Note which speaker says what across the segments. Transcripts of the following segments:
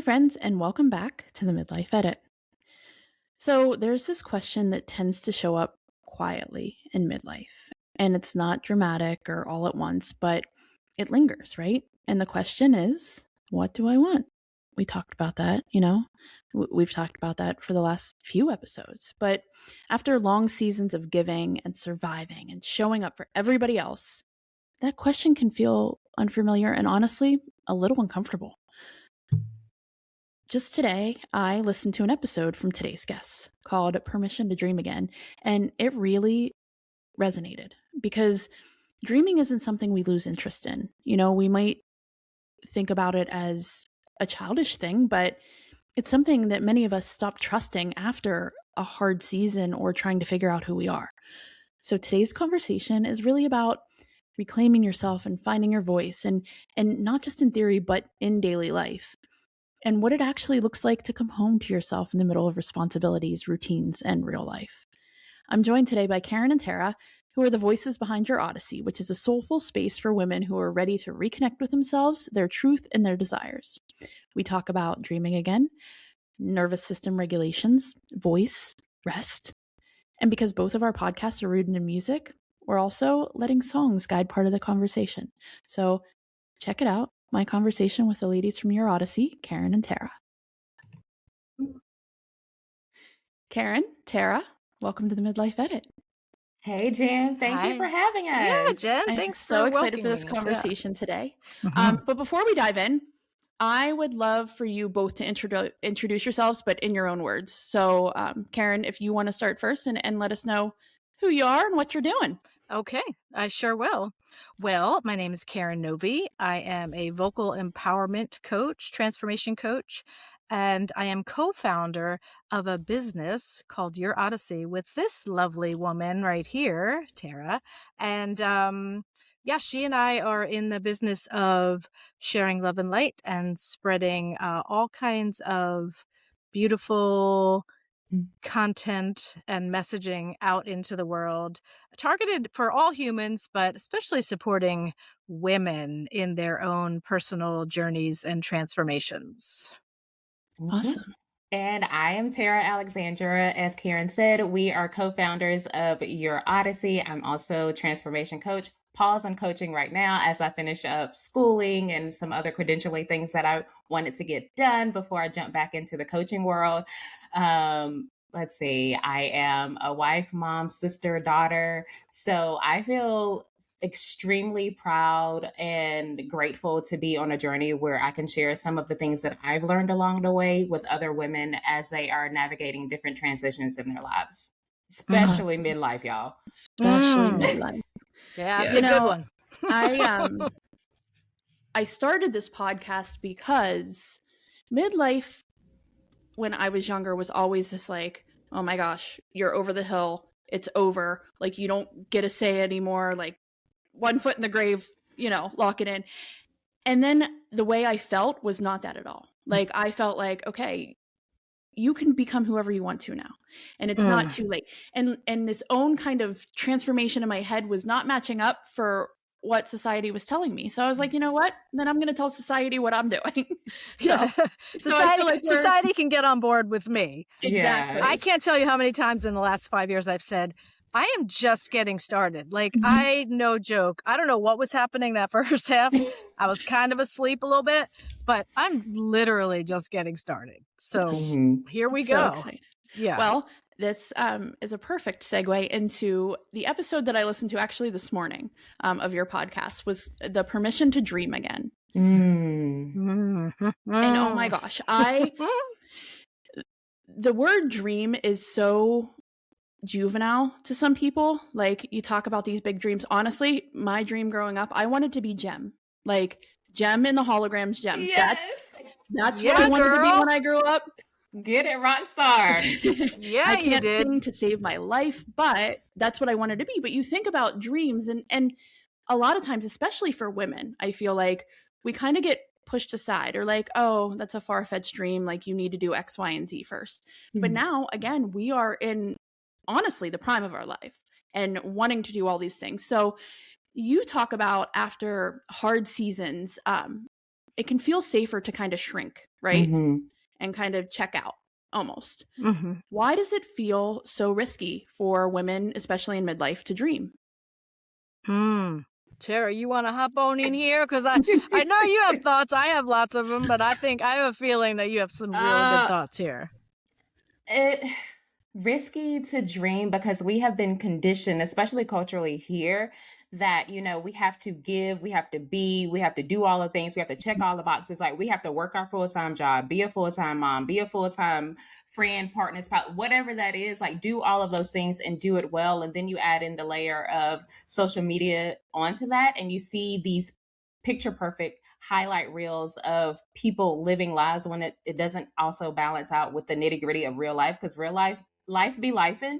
Speaker 1: friends, and welcome back to the Midlife Edit. So, there's this question that tends to show up quietly in midlife, and it's not dramatic or all at once, but it lingers, right? And the question is, what do I want? We talked about that, we've talked about that for the last few episodes. But after long seasons of giving and surviving and showing up for everybody else, that question can feel unfamiliar and honestly a little uncomfortable. Just today, I listened to an episode from today's guest called Permission to Dream Again, and it really resonated because dreaming isn't something we lose interest in. We might think about it as a childish thing, but it's something that many of us stop trusting after a hard season or trying to figure out who we are. So today's conversation is really about reclaiming yourself and finding your voice, and not just in theory, but in daily life, and what it actually looks like to come home to yourself in the middle of responsibilities, routines, and real life. I'm joined today by Karen and Tara, who are the voices behind Your Odyssey, which is a soulful space for women who are ready to reconnect with themselves, their truth, and their desires. We talk about dreaming again, nervous system regulations, voice, rest, and because both of our podcasts are rooted in music, we're also letting songs guide part of the conversation. So check it out. My conversation with the ladies from Your Odyssey, Karen and Tara. Karen, Tara, welcome to the Midlife Edit.
Speaker 2: Hey, Jen. Thank you for having us.
Speaker 3: Yeah, Jen. Thanks for
Speaker 1: so excited for this conversation today. But before we dive in, I would love for you both to introduce yourselves, but in your own words. So, Karen, if you want to start first and let us know who you are and what you're doing.
Speaker 3: Okay, I sure will. Well, my name is Karen Novy. I am a vocal empowerment coach, transformation coach, and I am co-founder of a business called Your Odyssey with this lovely woman right here, Tara. And she and I are in the business of sharing love and light and spreading all kinds of beautiful content and messaging out into the world, targeted for all humans, but especially supporting women in their own personal journeys and transformations.
Speaker 1: Awesome.
Speaker 2: And I am Tara Alexandra. As Karen said, we are co-founders of Your Odyssey. I'm also a transformation coach. Pause on coaching right now as I finish up schooling and some other credentialing things that I wanted to get done before I jump back into the coaching world. Let's see, I am a wife, mom, sister, daughter. So I feel extremely proud and grateful to be on a journey where I can share some of the things that I've learned along the way with other women as they are navigating different transitions in their lives, especially midlife, y'all.
Speaker 1: Especially midlife.
Speaker 3: Yeah, that's a good one.
Speaker 1: I started this podcast because midlife, when I was younger, was always this like, oh my gosh, you're over the hill. It's over. Like, you don't get a say anymore. Like, one foot in the grave, lock it in. And then the way I felt was not that at all. Like, I felt like, okay, you can become whoever you want to now. And it's not too late. And this own kind of transformation in my head was not matching up for what society was telling me. So I was like, you know what? Then I'm going to tell society what I'm doing.
Speaker 3: Society can get on board with me.
Speaker 1: Exactly.
Speaker 3: I can't tell you how many times in the last 5 years I've said, I am just getting started. Like, no joke. I don't know what was happening that first half. I was kind of asleep a little bit, but I'm literally just getting started. So here we go.
Speaker 1: Excited.
Speaker 3: Yeah.
Speaker 1: Well, this is a perfect segue into the episode that I listened to actually this morning of your podcast, was the Permission to Dream Again. And oh my gosh, the word dream is so juvenile to some people. Like, you talk about these big dreams. Honestly, my dream growing up, I wanted to be Jem. Like, Jem in the holograms, Jem.
Speaker 2: Yes.
Speaker 1: That's what I wanted to be when I grew up.
Speaker 2: Get it, rock star.
Speaker 3: Yeah,
Speaker 1: I can't
Speaker 3: you did.
Speaker 1: sing to save my life, but that's what I wanted to be. But you think about dreams, and a lot of times, especially for women, I feel like we kind of get pushed aside, or like, oh, that's a far-fetched dream. Like, you need to do X, Y, and Z first. But now, again, we are in, honestly, the prime of our life and wanting to do all these things. So you talk about, after hard seasons, it can feel safer to kind of shrink, right? And kind of check out almost. Why does it feel so risky for women, especially in midlife, to dream?
Speaker 3: Tara, you want to hop on in here? Because I know you have thoughts. I have lots of them, but I have a feeling that you have some really good thoughts here.
Speaker 2: Risky to dream because we have been conditioned, especially culturally here, that, you know, we have to give, we have to be, we have to do all the things, we have to check all the boxes. Like, we have to work our full-time job, be a full-time mom, be a full-time friend, partner, spouse, whatever that is, like, do all of those things and do it well. And then you add in the layer of social media onto that, and you see these picture perfect highlight reels of people living lives when it doesn't also balance out with the nitty gritty of real life, because real life be lifing.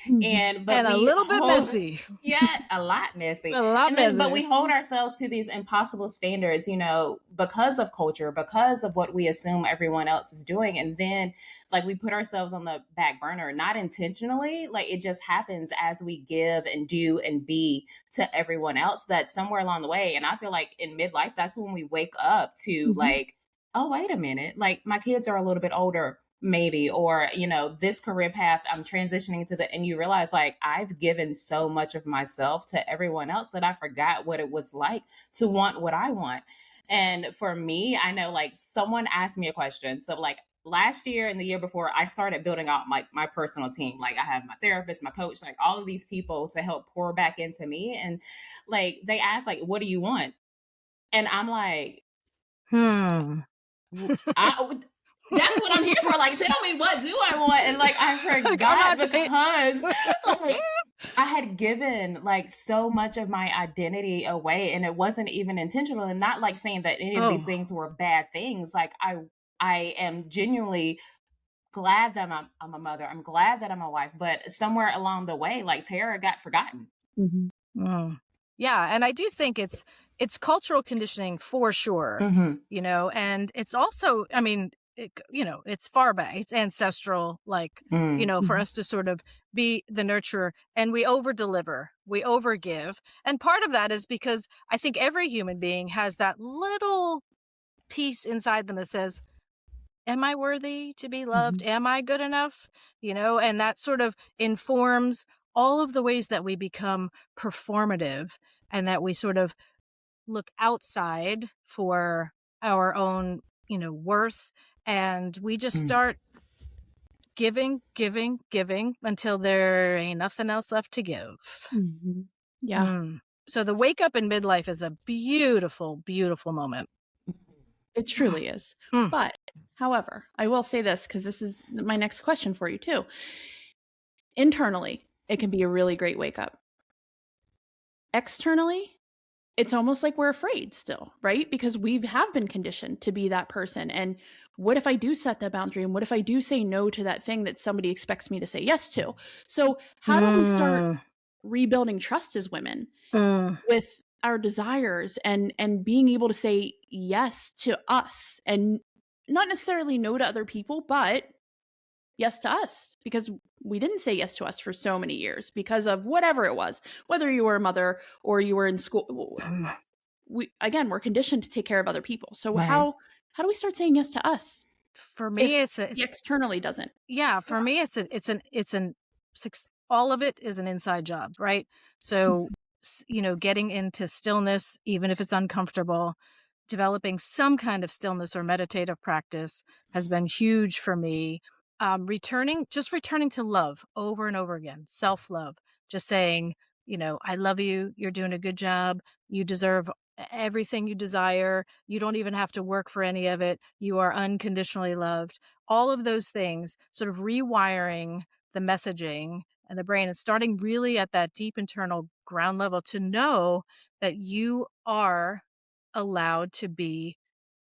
Speaker 2: But
Speaker 3: a little bit messy.
Speaker 2: Yeah, a lot messy. But we hold ourselves to these impossible standards, you know, because of culture, because of what we assume everyone else is doing. And then, like, we put ourselves on the back burner, not intentionally. Like, it just happens as we give and do and be to everyone else, that somewhere along the way. And I feel like in midlife, that's when we wake up to like, oh, wait a minute. Like, my kids are a little bit older, maybe, or, you know, this career path I'm transitioning to and you realize, like, I've given so much of myself to everyone else that I forgot what it was like to want what I want. And for me, I know, like, someone asked me a question. So, like, last year and the year before, I started building out my personal team. Like, I have my therapist, my coach, like, all of these people to help pour back into me. And, like, they asked, like, what do you want? And I'm like, that's what I'm here for. Like, tell me, what do I want? And, like, I forgot because, like, I had given, like, so much of my identity away, and it wasn't even intentional. And not, like, saying that any of these things were bad things. Like, I am genuinely glad that I'm a mother. I'm glad that I'm a wife. But somewhere along the way, like, Tara got forgotten.
Speaker 3: Yeah, and I do think it's cultural conditioning for sure. You know, and it's also, I mean, you know, it's far back, it's ancestral, like, you know, for us to sort of be the nurturer, and we over deliver, we over give. And part of that is because I think every human being has that little piece inside them that says, am I worthy to be loved? Am I good enough? You know, and that sort of informs all of the ways that we become performative, and that we sort of look outside for our own, you know, worth. And we just start giving until there ain't nothing else left to give.
Speaker 1: Yeah.
Speaker 3: So the wake up in midlife is a beautiful, beautiful moment.
Speaker 1: It truly is. But, however, I will say this, because this is my next question for you too. Internally, it can be a really great wake up. Externally, it's almost like we're afraid still, right? Because we have been conditioned to be that person. And what if I do set that boundary? And what if I do say no to that thing that somebody expects me to say yes to? So how do we start rebuilding trust as women with our desires and being able to say yes to us, and not necessarily no to other people, but yes to us, because we didn't say yes to us for so many years because of whatever it was, whether you were a mother or you were in school. We're conditioned to take care of other people. So how do we start saying yes to us?
Speaker 3: For me, it's
Speaker 1: externally doesn't.
Speaker 3: Yeah, for me, it's all of it is an inside job, right? So, you know, getting into stillness, even if it's uncomfortable, developing some kind of stillness or meditative practice has been huge for me. Returning to love over and over again, self-love, just saying, you know, I love you. You're doing a good job. You deserve everything you desire. You don't even have to work for any of it. You are unconditionally loved. All of those things, sort of rewiring the messaging and the brain, and starting really at that deep internal ground level to know that you are allowed to be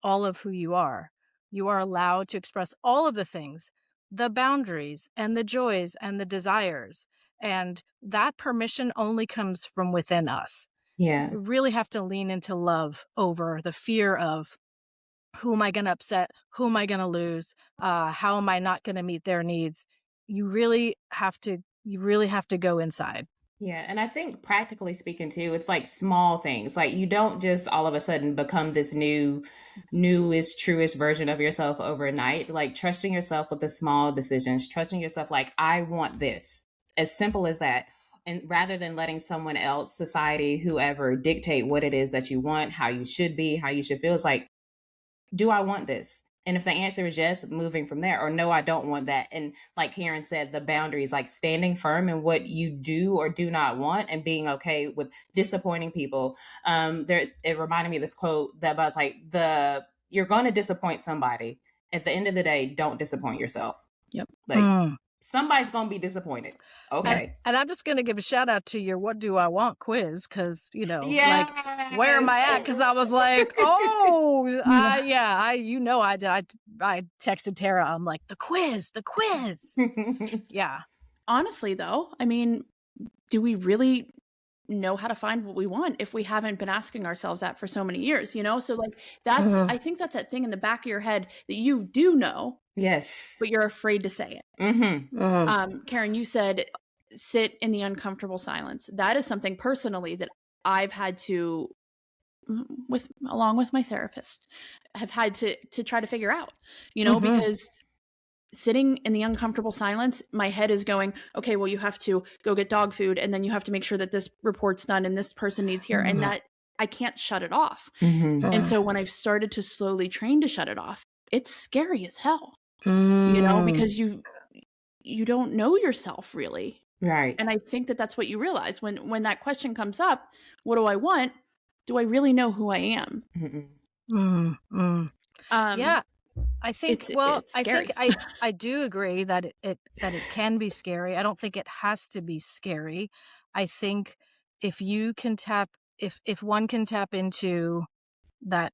Speaker 3: all of who you are. You are allowed to express all of the things, the boundaries and the joys and the desires. And that permission only comes from within us.
Speaker 2: Yeah.
Speaker 3: You really have to lean into love over the fear of, who am I going to upset? Who am I going to lose? How am I not going to meet their needs? You really have to go inside.
Speaker 2: Yeah, and I think practically speaking too, it's like small things. Like you don't just all of a sudden become this newest, truest version of yourself overnight. Like trusting yourself with the small decisions, trusting yourself like I want this. As simple as that. And rather than letting someone else, society, whoever dictate what it is that you want, how you should be, how you should feel, it's like, do I want this? And if the answer is yes, moving from there, or no, I don't want that. And like Karen said, the boundaries, like standing firm in what you do or do not want and being okay with disappointing people. It reminded me of this quote that was like, you're going to disappoint somebody. At the end of the day, don't disappoint yourself.
Speaker 1: Yep.
Speaker 2: Like somebody's going to be disappointed. Okay.
Speaker 3: And I'm just going to give a shout out to your What Do I Want quiz because,
Speaker 2: Yes.
Speaker 3: like, where am I at? Because I was like, I texted Tara. I'm like, the quiz. Yeah.
Speaker 1: Honestly, though, I mean, do we really know how to find what we want if we haven't been asking ourselves that for so many years, So like that's I think that's that thing in the back of your head that you do know.
Speaker 2: Yes.
Speaker 1: But you're afraid to say it. Karen, you said sit in the uncomfortable silence. That is something personally that I've had to, along with my therapist, have had to try to figure out, because sitting in the uncomfortable silence, my head is going, okay, well, you have to go get dog food, and then you have to make sure that this report's done and this person needs here, and that I can't shut it off. And so when I've started to slowly train to shut it off, it's scary as hell, because you don't know yourself really.
Speaker 2: Right.
Speaker 1: And I think that that's what you realize when that question comes up, what do I want? Do I really know who I am?
Speaker 3: Yeah. I think I do agree that it can be scary. I don't think it has to be scary. I think if one can tap into that,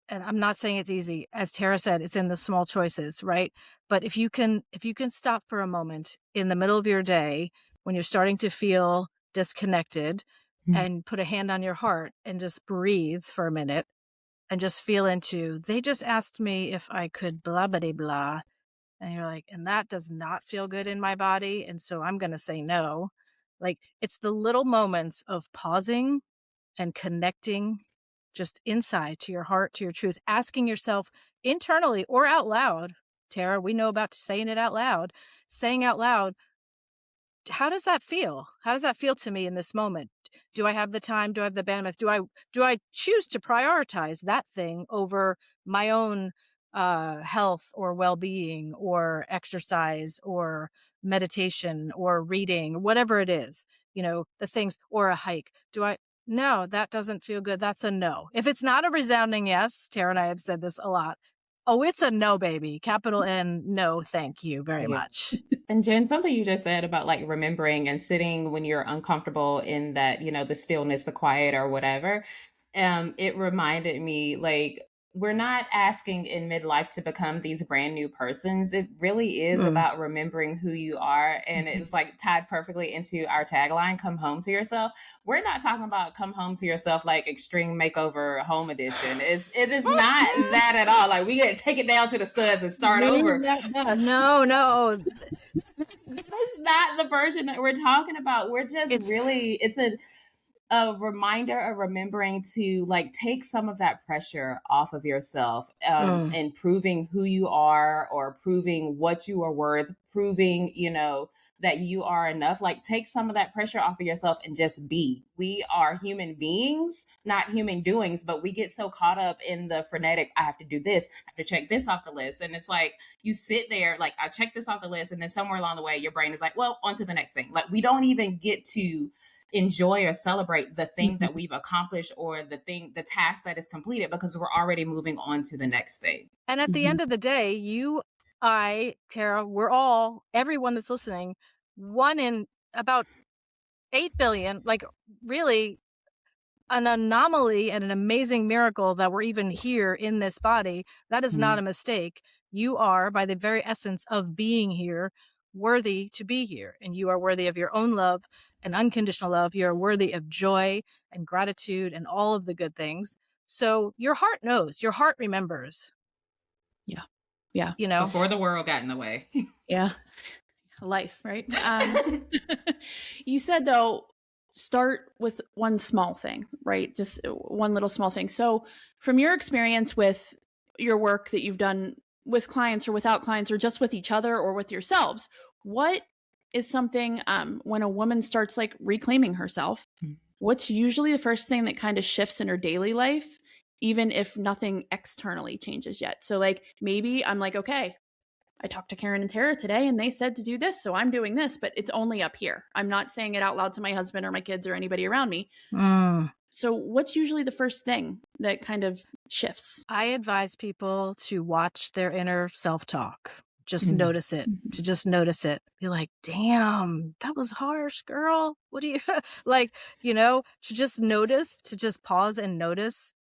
Speaker 3: and I'm not saying it's easy, as Tara said, it's in the small choices, right? But if you can stop for a moment in the middle of your day when you're starting to feel disconnected and put a hand on your heart and just breathe for a minute and just feel into, they just asked me if I could blah, blah, blah. And you're like, and that does not feel good in my body. And so I'm going to say no. Like it's the little moments of pausing and connecting just inside to your heart, to your truth, asking yourself internally or out loud. Tara, we know about saying it out loud, saying out loud, how does that feel? How does that feel to me in this moment? Do I have the time? Do I have the bandwidth? Do I choose to prioritize that thing over my own health or well-being or exercise or meditation or reading, whatever it is, the things, or a hike? No, that doesn't feel good. That's a no. If it's not a resounding yes, Tara and I have said this a lot. Oh, it's a no, baby. Capital N, no, thank you very much.
Speaker 2: And Jen, something you just said about like remembering and sitting when you're uncomfortable in that, the stillness, the quiet or whatever. It reminded me like, we're not asking in midlife to become these brand new persons. It really is about remembering who you are. And it's like tied perfectly into our tagline, come home to yourself. We're not talking about come home to yourself like extreme makeover home edition. It is not that at all. Like we get to take it down to the studs and start over.
Speaker 3: No.
Speaker 2: That's not the version that we're talking about. We're just it's a reminder of remembering to like take some of that pressure off of yourself and proving who you are or proving what you are worth, proving, that you are enough. Like take some of that pressure off of yourself and just be. We are human beings, not human doings, but we get so caught up in the frenetic, I have to do this, I have to check this off the list. And it's like you sit there, like I check this off the list, and then somewhere along the way, your brain is like, well, on to the next thing. Like we don't even get to enjoy or celebrate the thing that we've accomplished or the task that is completed because we're already moving on to the next thing.
Speaker 3: And at the end of the day, you, I, Tara, we're all, everyone that's listening, one in about 8 billion, like really an anomaly and an amazing miracle that we're even here in this body. That is not a mistake. You are, by the very essence of being here, worthy to be here, and you are worthy of your own love and unconditional love. You are worthy of joy and gratitude and all of the good things. So your heart knows, your heart remembers.
Speaker 1: Yeah.
Speaker 2: Before the world got in the way.
Speaker 1: Yeah. life, right? You said, though, start with one small thing, right? Just one little small thing. So from your experience with your work that you've done with clients or without clients or just with each other or with yourselves, what is something when a woman starts like reclaiming herself, what's usually the first thing that kind of shifts in her daily life, even if nothing externally changes yet? So like maybe I'm like, okay, I talked to Karen and Tara today and they said to do this, so I'm doing this, but it's only up here. I'm not saying it out loud to my husband or my kids or anybody around me. So what's usually the first thing that kind of shifts?
Speaker 3: I advise people to watch their inner self-talk. Just notice it, to just notice it. Be like, damn, that was harsh, girl. What do you like, to just notice, to just pause and notice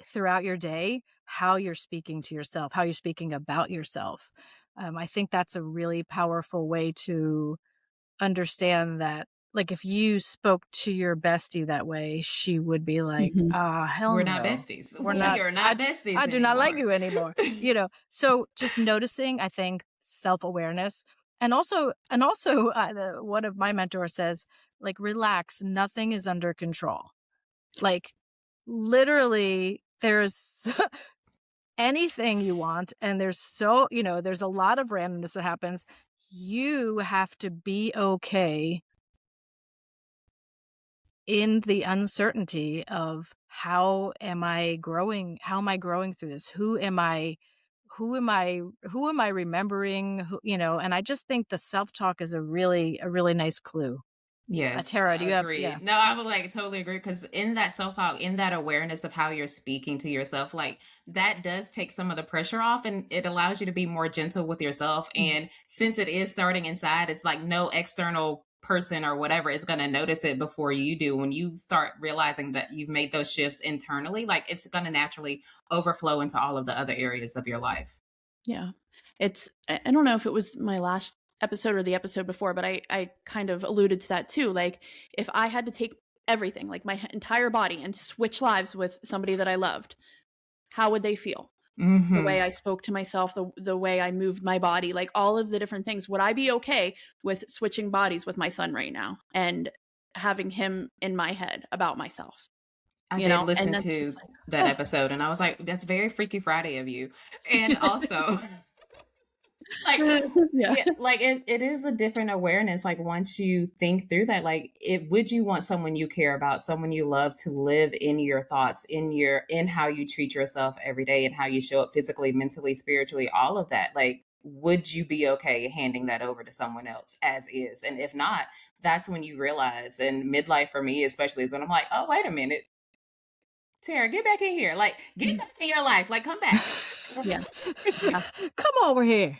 Speaker 3: throughout your day how you're speaking to yourself, how you're speaking about yourself. I think that's a really powerful way to understand that. Like if you spoke to your bestie that way, she would be like, hell
Speaker 2: We're
Speaker 3: no.
Speaker 2: not besties.
Speaker 3: We're not
Speaker 2: besties.
Speaker 3: I do not like you anymore. So just noticing, I think, self-awareness. And also, one of my mentors says, like, relax, nothing is under control. Like literally there's anything you want. And there's there's a lot of randomness that happens. You have to be okay in the uncertainty of how am I growing through this? Who am I remembering? And I just think the self-talk is a really nice clue.
Speaker 2: Yes.
Speaker 3: Tara, do you
Speaker 2: agree.
Speaker 3: have? Yeah.
Speaker 2: No, I would like totally agree, because in that self-talk, in that awareness of how you're speaking to yourself, like that does take some of the pressure off, and it allows you to be more gentle with yourself. And since it is starting inside, it's like no external person or whatever is going to notice it before you do. When you start realizing that you've made those shifts internally, like it's going to naturally overflow into all of the other areas of your life.
Speaker 1: Yeah. I don't know if it was my last episode or the episode before, but I kind of alluded to that too. Like if I had to take everything, like my entire body, and switch lives with somebody that I loved, how would they feel? The way I spoke to myself, the way I moved my body, like all of the different things. Would I be okay with switching bodies with my son right now and having him in my head about myself?
Speaker 2: I did listen to that episode, and I was like, that's very Freaky Friday of you. And also like like it is a different awareness. Like once you think through that, like would you want someone you care about, someone you love, to live in your thoughts, in how you treat yourself every day, and how you show up physically, mentally, spiritually, all of that? Like, would you be okay handing that over to someone else as is? And if not, that's when you realize, and midlife for me especially is when I'm like, oh, wait a minute, Tara, get back in here. Like, get back in your life. Like, come back.
Speaker 1: Yeah.
Speaker 3: Come over here.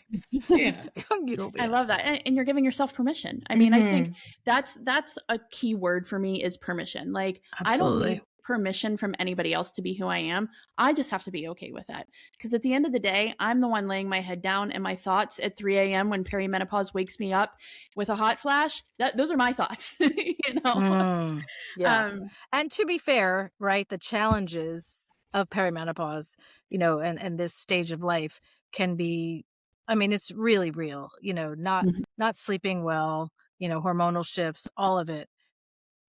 Speaker 2: Yeah.
Speaker 3: Come get over here.
Speaker 1: I love that. And you're giving yourself permission. I mean, I think that's a key word for me, is permission. Like,
Speaker 3: Absolutely.
Speaker 1: I don't need permission from anybody else to be who I am. I just have to be okay with that. Because at the end of the day, I'm the one laying my head down, and my thoughts at 3 a.m. when perimenopause wakes me up with a hot flash, those are my thoughts,
Speaker 3: Yeah. And to be fair, right, the challenges of perimenopause, and this stage of life can be, I mean, it's really real, not sleeping well, hormonal shifts, all of it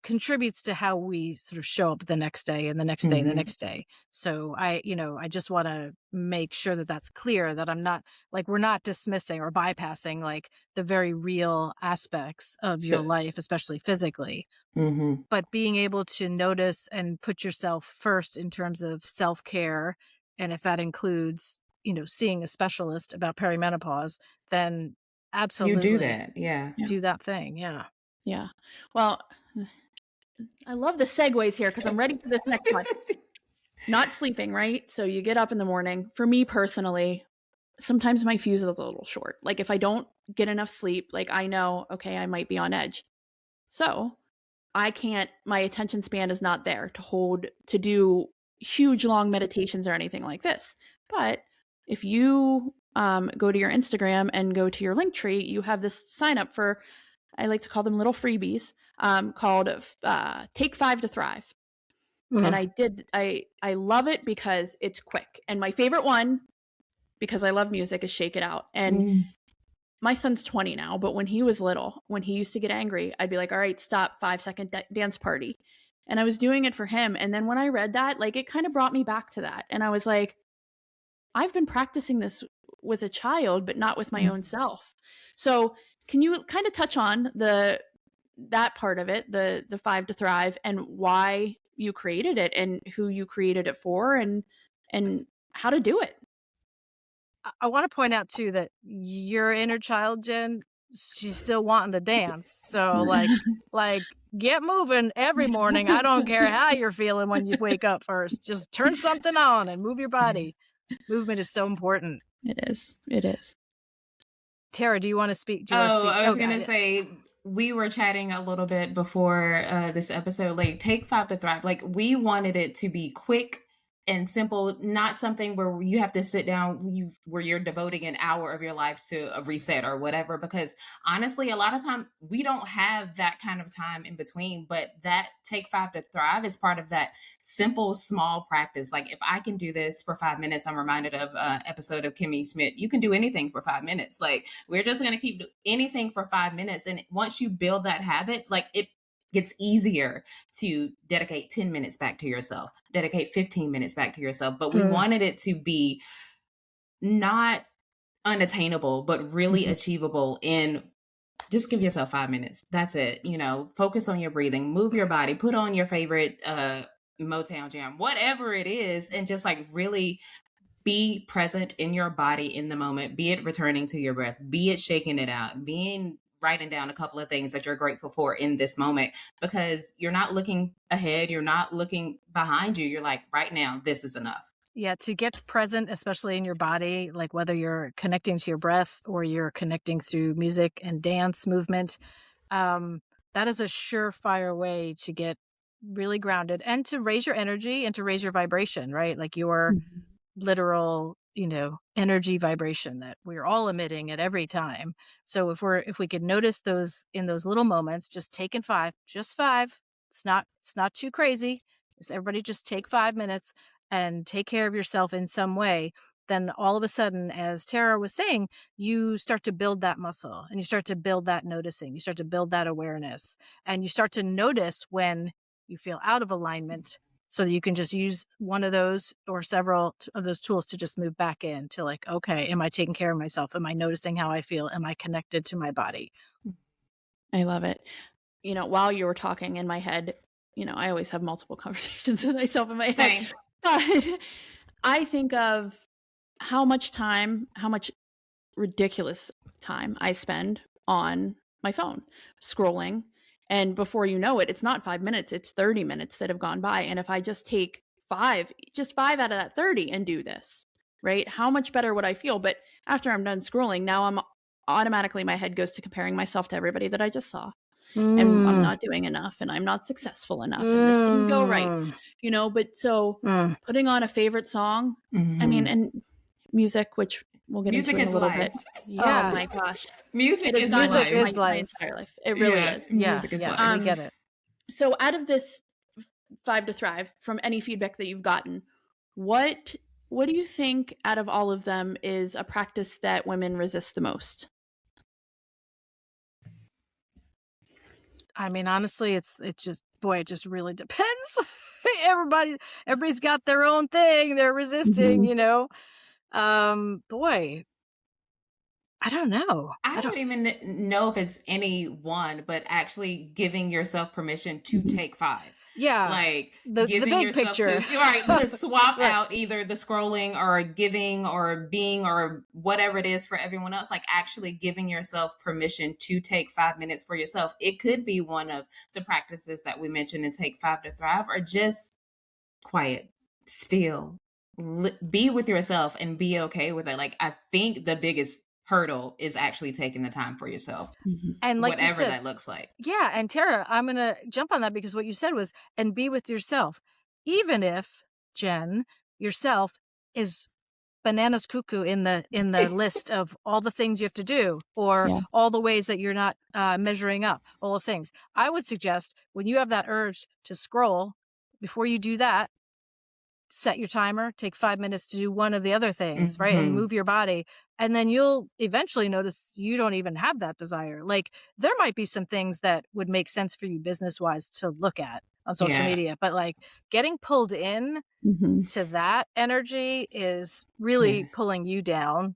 Speaker 3: contributes to how we sort of show up the next day and the next day and the next day. So I just want to make sure that that's clear, that I'm not like, we're not dismissing or bypassing like the very real aspects of your life, especially physically, but being able to notice and put yourself first in terms of self-care. And if that includes, seeing a specialist about perimenopause, then absolutely
Speaker 2: you do that. Yeah.
Speaker 3: Do that thing. Yeah.
Speaker 1: Yeah. Well, I love the segues here because I'm ready for this next one. Not sleeping, right? So you get up in the morning. For me personally, sometimes my fuse is a little short. Like if I don't get enough sleep, like I know, okay, I might be on edge. So my attention span is not there to do huge long meditations or anything like this. But if you go to your Instagram and go to your link tree, you have this sign up for, I like to call them little freebies, called Take 5 to Thrive. And I love it because it's quick. And my favorite one, because I love music, is Shake It Out. And my son's 20 now, but when he was little, when he used to get angry, I'd be like, all right, stop, 5-second dance party. And I was doing it for him. And then when I read that, like, it kind of brought me back to that. And I was like, I've been practicing this with a child, but not with my own self. So can you kind of touch on that part of it, the 5 to Thrive, and why you created it and who you created it for, and how to do it?
Speaker 3: I want to point out too that your inner child, Jen, she's still wanting to dance. So like get moving every morning. I don't care how you're feeling when you wake up first. Just turn something on and move your body. Movement is so important.
Speaker 1: It is. It is.
Speaker 3: Tara, do you want to speak?
Speaker 2: I was going to say, we were chatting a little bit before this episode, like Take 5 to Thrive. Like, we wanted it to be quick and simple, not something where you have to sit down where you're devoting an hour of your life to a reset or whatever, because honestly, a lot of time we don't have that kind of time in between. But that Take 5 to Thrive is part of that simple, small practice. Like, if I can do this for 5 minutes, I'm reminded of an episode of Kimmy Schmidt. You can do anything for 5 minutes. Like, we're just going to keep anything for 5 minutes. And once you build that habit, like, it gets easier to dedicate 10 minutes back to yourself, dedicate 15 minutes back to yourself. But we wanted it to be not unattainable, but really achievable in just give yourself 5 minutes. That's it. You know, focus on your breathing, move your body, put on your favorite Motown jam, whatever it is, and just like really be present in your body in the moment, be it returning to your breath, be it shaking it out, writing down a couple of things that you're grateful for in this moment, because you're not looking ahead. You're not looking behind you. You're like, right now, this is enough.
Speaker 3: Yeah. To get present, especially in your body, like whether you're connecting to your breath or you're connecting through music and dance movement, that is a surefire way to get really grounded and to raise your energy and to raise your vibration, right? Like your literal, energy vibration that we're all emitting at every time. So if we could notice those in those little moments, just taking 5, just 5, it's not too crazy. Just everybody just take 5 minutes and take care of yourself in some way. Then all of a sudden, as Tara was saying, you start to build that muscle and you start to build that noticing, you start to build that awareness, and you start to notice when you feel out of alignment, so that you can just use one of those or several of those tools to just move back in to like, okay, am I taking care of myself? Am I noticing how I feel? Am I connected to my body?
Speaker 1: I love it. While you were talking in my head, I always have multiple conversations with myself in my head. But I think of how much ridiculous time I spend on my phone scrolling. And before you know it, it's not 5 minutes, it's 30 minutes that have gone by. And if I just take 5 out of that 30 and do this, right? How much better would I feel? But after I'm done scrolling, now I'm automatically, my head goes to comparing myself to everybody that I just saw. And I'm not doing enough, and I'm not successful enough, and this didn't go right, but so putting on a favorite song, I mean, and music, which we'll get into in a little bit. Yeah. Oh my gosh.
Speaker 2: Music is life.
Speaker 1: My entire life. It really is.
Speaker 3: Music is life. We get it.
Speaker 1: So out of this 5 to Thrive, from any feedback that you've gotten, what do you think out of all of them is a practice that women resist the most?
Speaker 3: I mean, honestly, it just really depends. Everybody's got their own thing they're resisting, boy, I don't know.
Speaker 2: I don't even know if it's any one, but actually giving yourself permission to take 5.
Speaker 3: Yeah.
Speaker 2: Like
Speaker 3: the big picture.
Speaker 2: To swap out either the scrolling or giving or being or whatever it is for everyone else, like actually giving yourself permission to take 5 minutes for yourself. It could be one of the practices that we mentioned in Take 5 to Thrive, or just quiet, still, be with yourself and be okay with it. Like, I think the biggest hurdle is actually taking the time for yourself,
Speaker 3: and like
Speaker 2: whatever
Speaker 3: you said,
Speaker 2: that looks like.
Speaker 3: Yeah. And Tara, I'm going to jump on that, because what you said was, and be with yourself, even if, Jen, yourself is bananas cuckoo in the list of all the things you have to do, or all the ways that you're not measuring up, all the things. I would suggest when you have that urge to scroll, before you do that, set your timer, take 5 minutes to do one of the other things, right? And move your body. And then you'll eventually notice you don't even have that desire. Like there might be some things that would make sense for you business wise to look at on social media, but like getting pulled in to that energy is really pulling you down,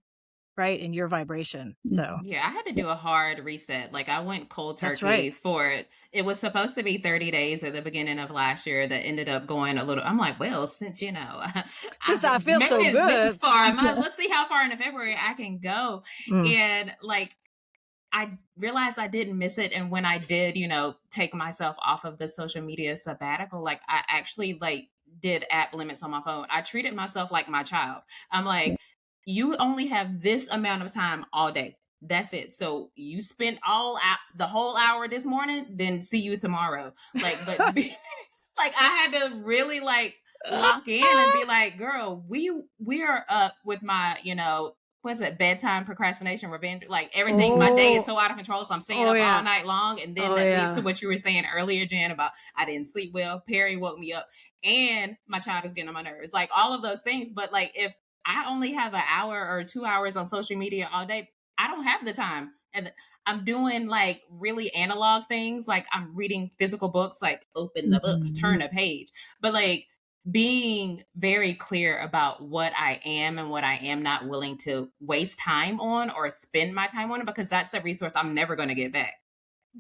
Speaker 3: right, in your vibration. So
Speaker 2: I had to do a hard reset. Like I went cold turkey
Speaker 3: That's right.
Speaker 2: for it. It was supposed to be 30 days at the beginning of last year that ended up going a little. I'm like, well, since
Speaker 3: since I feel
Speaker 2: made
Speaker 3: so
Speaker 2: it
Speaker 3: good,
Speaker 2: this far, let's see how far into February I can go. And like I realized I didn't miss it. And when I did, take myself off of the social media sabbatical, like I actually like did app limits on my phone. I treated myself like my child. I'm like, you only have this amount of time all day. That's it. So you spent the whole hour this morning, then see you tomorrow. Like, but like I had to really like lock in and be like, girl, we are up with my, what's it, bedtime procrastination, revenge, like everything. My day is so out of control, so I'm staying up all night long. And then that leads to what you were saying earlier, Jen, about I didn't sleep well. Perry woke me up, and my child is getting on my nerves. Like all of those things. But like if I only have an hour or 2 hours on social media all day, I don't have the time. And I'm doing like really analog things. Like I'm reading physical books, like open the book, turn a page. But like being very clear about what I am and what I am not willing to waste time on or spend my time on, because that's the resource I'm never going to get back.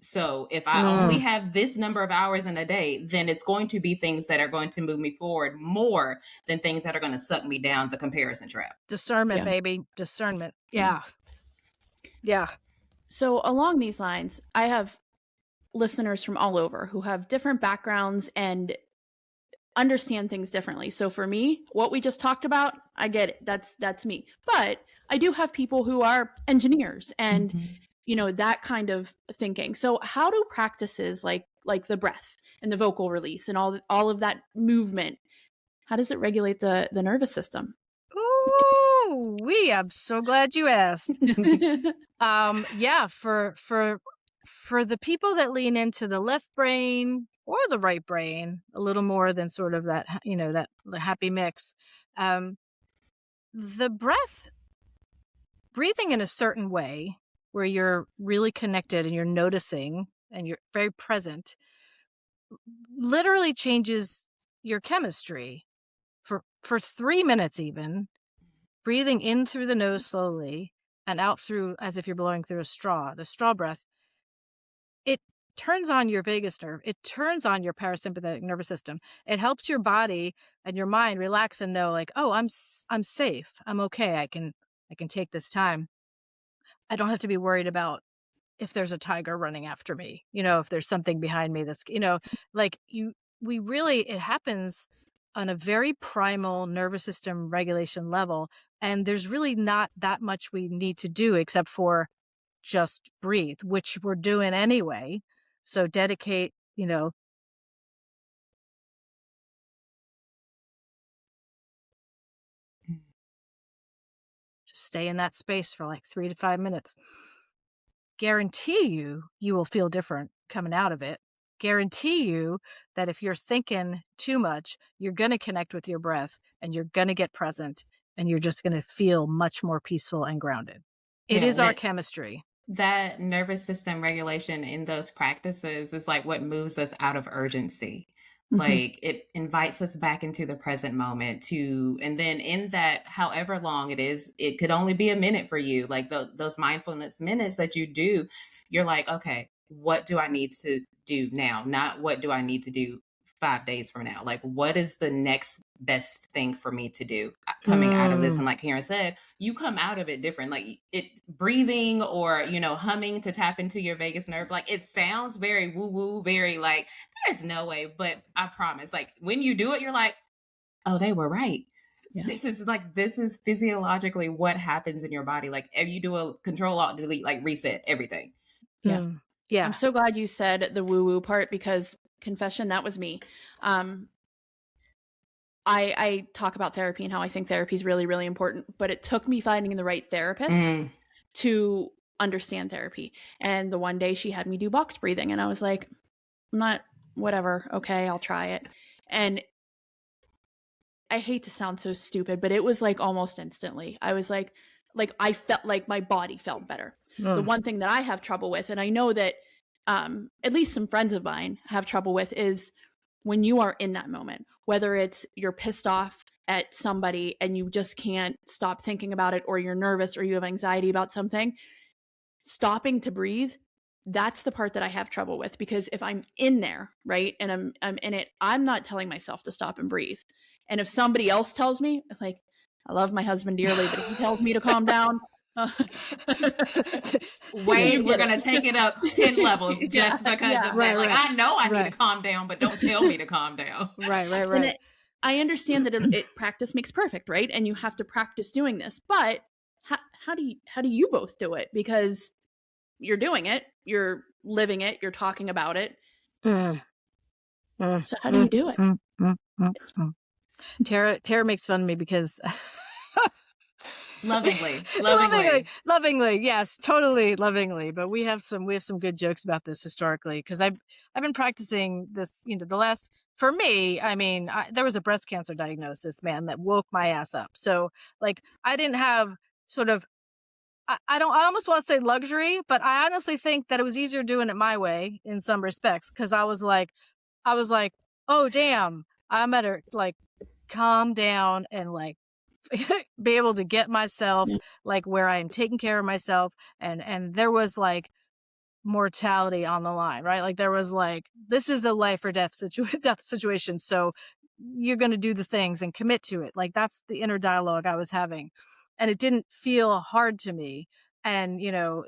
Speaker 2: So if I only have this number of hours in a day, then it's going to be things that are going to move me forward more than things that are going to suck me down the comparison trap.
Speaker 3: Discernment, baby. Discernment. Yeah.
Speaker 1: So along these lines, I have listeners from all over who have different backgrounds and understand things differently. So for me, what we just talked about, I get it. That's me. But I do have people who are engineers and that kind of thinking. So how do practices like the breath and the vocal release and all of that movement, how does it regulate the nervous system?
Speaker 3: Ooh, I'm so glad you asked. For the people that lean into the left brain or the right brain a little more than sort of that, that the happy mix, the breathing in a certain way where you're really connected and you're noticing and you're very present literally changes your chemistry for 3 minutes, even breathing in through the nose slowly and out through as if you're blowing through a straw, the straw breath. It turns on your vagus nerve. It turns on your parasympathetic nervous system. It helps your body and your mind relax and know like, oh, I'm safe. I'm okay. I can take this time. I don't have to be worried about if there's a tiger running after me, if there's something behind me that's, it happens on a very primal nervous system regulation level. And there's really not that much we need to do except for just breathe, which we're doing anyway. So dedicate, just stay in that space for like 3 to 5 minutes. Guarantee you will feel different coming out of it. Guarantee you that if you're thinking too much, you're going to connect with your breath and you're going to get present and you're just going to feel much more peaceful and grounded. It is our chemistry.
Speaker 2: That nervous system regulation in those practices is like what moves us out of urgency. Like it invites us back into the present moment and then in that, however long it is, it could only be a minute for you. Like those mindfulness minutes that you do, you're like, okay, what do I need to do now? Not what do I need to do 5 days from now? Like, what is the next best thing for me to do coming out of this? And like Karen said, you come out of it different. Like it breathing or, humming to tap into your vagus nerve. Like it sounds very woo woo, very like, there's no way, but I promise, like when you do it, you're like, oh, they were right. Yeah. This is physiologically what happens in your body. Like if you do a Control Alt Delete, like reset everything.
Speaker 1: Yeah. Yeah. I'm so glad you said the woo woo part because confession, that was me. I talk about therapy and how I think therapy is really, really important, but it took me finding the right therapist to understand therapy. And the one day she had me do box breathing and I was like, I'm not, whatever. Okay, I'll try it. And I hate to sound so stupid, but it was like almost instantly. I was like I felt like my body felt better. The one thing that I have trouble with, and I know that at least some friends of mine have trouble with, is when you are in that moment, whether it's you're pissed off at somebody and you just can't stop thinking about it, or you're nervous or you have anxiety about something, stopping to breathe, that's the part that I have trouble with, because if I'm in there, right, and I'm in it, I'm not telling myself to stop and breathe. And if somebody else tells me, like, I love my husband dearly, but if he tells me to calm down,
Speaker 2: wait, we're gonna take it up 10 levels just because of that. Like, I know I need to calm down, but don't tell me to calm down.
Speaker 3: Right.
Speaker 1: And I understand that practice makes perfect, right? And you have to practice doing this, but how do you both do it? Because you're doing it, you're living it, you're talking about it. So how do you do it?
Speaker 3: Tara makes fun of me because
Speaker 2: lovingly,
Speaker 3: yes, totally lovingly. But we have some good jokes about this historically, because I've been practicing this, the last, for me, I mean, there was a breast cancer diagnosis, man, that woke my ass up. So like, I didn't have sort of, I almost want to say luxury, but I honestly think that it was easier doing it my way in some respects, because I was like, oh damn, I'm at like calm down and like be able to get myself like where I'm taking care of myself, and there was like mortality on the line, right? Like there was like, this is a life or death situation, so you're going to do the things and commit to it. Like that's the inner dialogue I was having, and it didn't feel hard to me. And,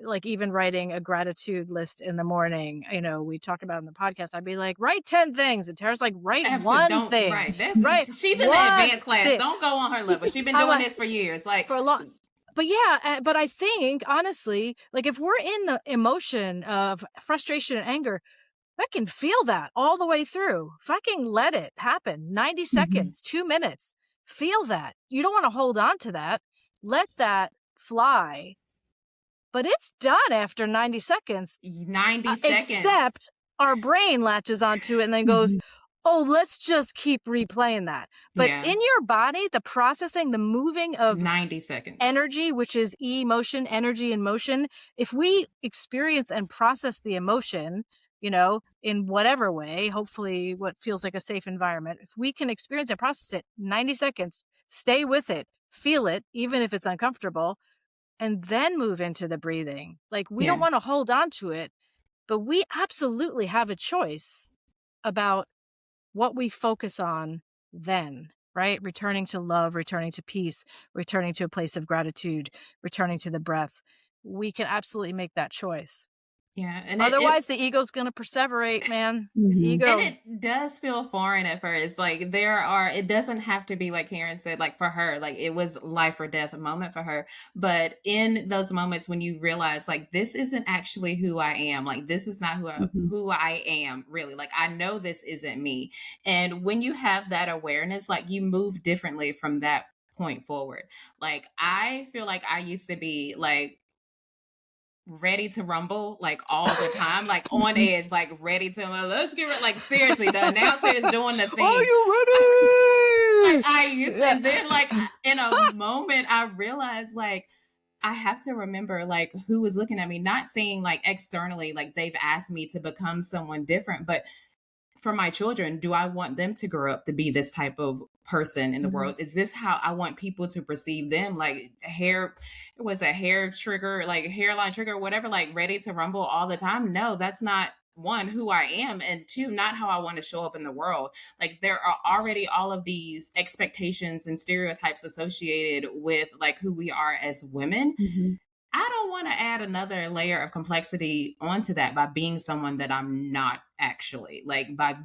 Speaker 3: like even writing a gratitude list in the morning, we talked about in the podcast, I'd be like, write 10 things. And Tara's like, write one thing.
Speaker 2: Right. She's in the advanced class. Don't go on her level. She's been doing this for years. Like
Speaker 3: for a long. But yeah, but I think honestly, like if we're in the emotion of frustration and anger, I can feel that all the way through. Fucking let it happen. 90 seconds, 2 minutes. Feel that. You don't want to hold on to that. Let that fly. But it's done after 90 seconds.
Speaker 2: 90 seconds.
Speaker 3: Except our brain latches onto it and then goes, oh, let's just keep replaying that. But in your body, the processing, the moving of
Speaker 2: 90 seconds
Speaker 3: energy, which is emotion, energy and motion, if we experience and process the emotion, in whatever way, hopefully what feels like a safe environment, if we can experience and process it 90 seconds, stay with it, feel it, even if it's uncomfortable, and then move into the breathing. Like we don't want to hold on to it, but we absolutely have a choice about what we focus on then, right? Returning to love, returning to peace, returning to a place of gratitude, returning to the breath. We can absolutely make that choice.
Speaker 2: Yeah. And
Speaker 3: otherwise the ego's going to perseverate, man. Ego.
Speaker 2: And it does feel foreign at first. Like it doesn't have to be like Karen said, like for her, like it was life or death moment for her. But in those moments when you realize like, this isn't actually who I am, like this is not who I am really. Like, I know this isn't me. And when you have that awareness, like you move differently from that point forward. Like, I feel like I used to be like, ready to rumble like all the time, like on edge, like ready to let's get like seriously, the announcer is doing the thing.
Speaker 3: Are you ready?
Speaker 2: Like, I used to, and then like in a moment I realized like I have to remember like who was looking at me, not saying like externally like they've asked me to become someone different, but for my children, do I want them to grow up to be this type of person in the world? Is this how I want people to perceive them? Like hairline trigger, whatever, like ready to rumble all the time. No, that's not one, who I am, and two, not how I want to show up in the world. Like there are already all of these expectations and stereotypes associated with like who we are as women. I don't want to add another layer of complexity onto that by being someone that I'm not actually, like by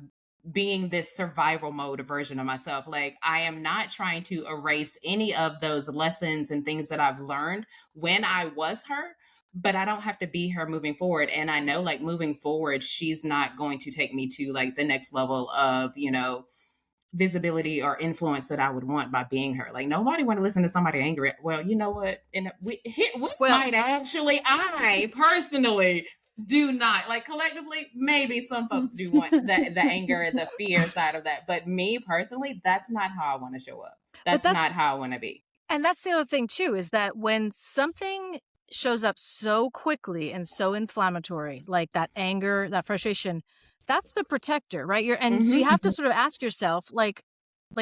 Speaker 2: being this survival mode version of myself. Like I am not trying to erase any of those lessons and things that I've learned when I was her, but I don't have to be her moving forward. And I know like moving forward, she's not going to take me to like the next level of, visibility or influence that I would want by being her. Like nobody want to listen to somebody angry. Well, you know what? And I personally do not, like, collectively, maybe some folks do want the anger, the fear side of that. But me personally, that's not how I want to show up. That's not how I want to be.
Speaker 3: And that's the other thing too, is that when something shows up so quickly and so inflammatory, like that anger, that frustration, that's the protector, right? So you have to sort of ask yourself, like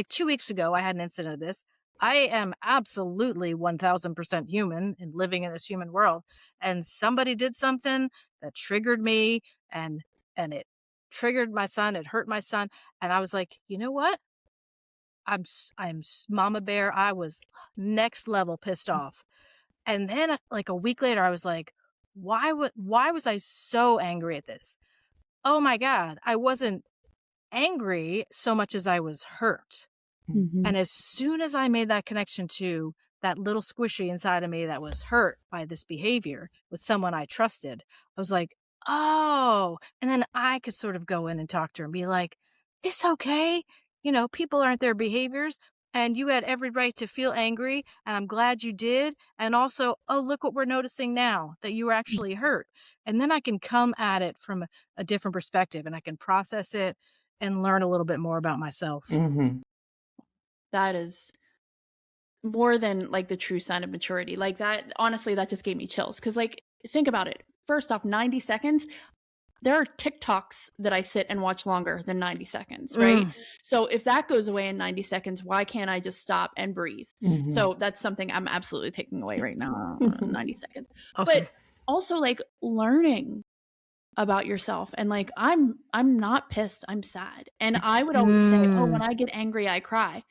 Speaker 3: 2 weeks ago, I had an incident of this. I am absolutely 1000% human and living in this human world. And somebody did something that triggered me and it triggered my son. It hurt my son. And I was like, you know what? I'm mama bear. I was next level pissed off. And then like a week later, I was like, why was I so angry at this? Oh my God. I wasn't angry so much as I was hurt. And as soon as I made that connection to that little squishy inside of me that was hurt by this behavior with someone I trusted, I was like, oh, and then I could sort of go in and talk to her and be like, it's okay. People aren't their behaviors. And you had every right to feel angry. And I'm glad you did. And also, oh, look what we're noticing now, that you were actually hurt. And then I can come at it from a different perspective and I can process it and learn a little bit more about myself.
Speaker 1: That is more than like the true sign of maturity. Like that, honestly, that just gave me chills. Because like, think about it. First off, 90 seconds. There are TikToks that I sit and watch longer than 90 seconds, right? So if that goes away in 90 seconds, why can't I just stop and breathe? So that's something I'm absolutely taking away right now, 90 seconds. Awesome. But also like learning about yourself and like, I'm not pissed, I'm sad. And I would always say, oh, when I get angry, I cry.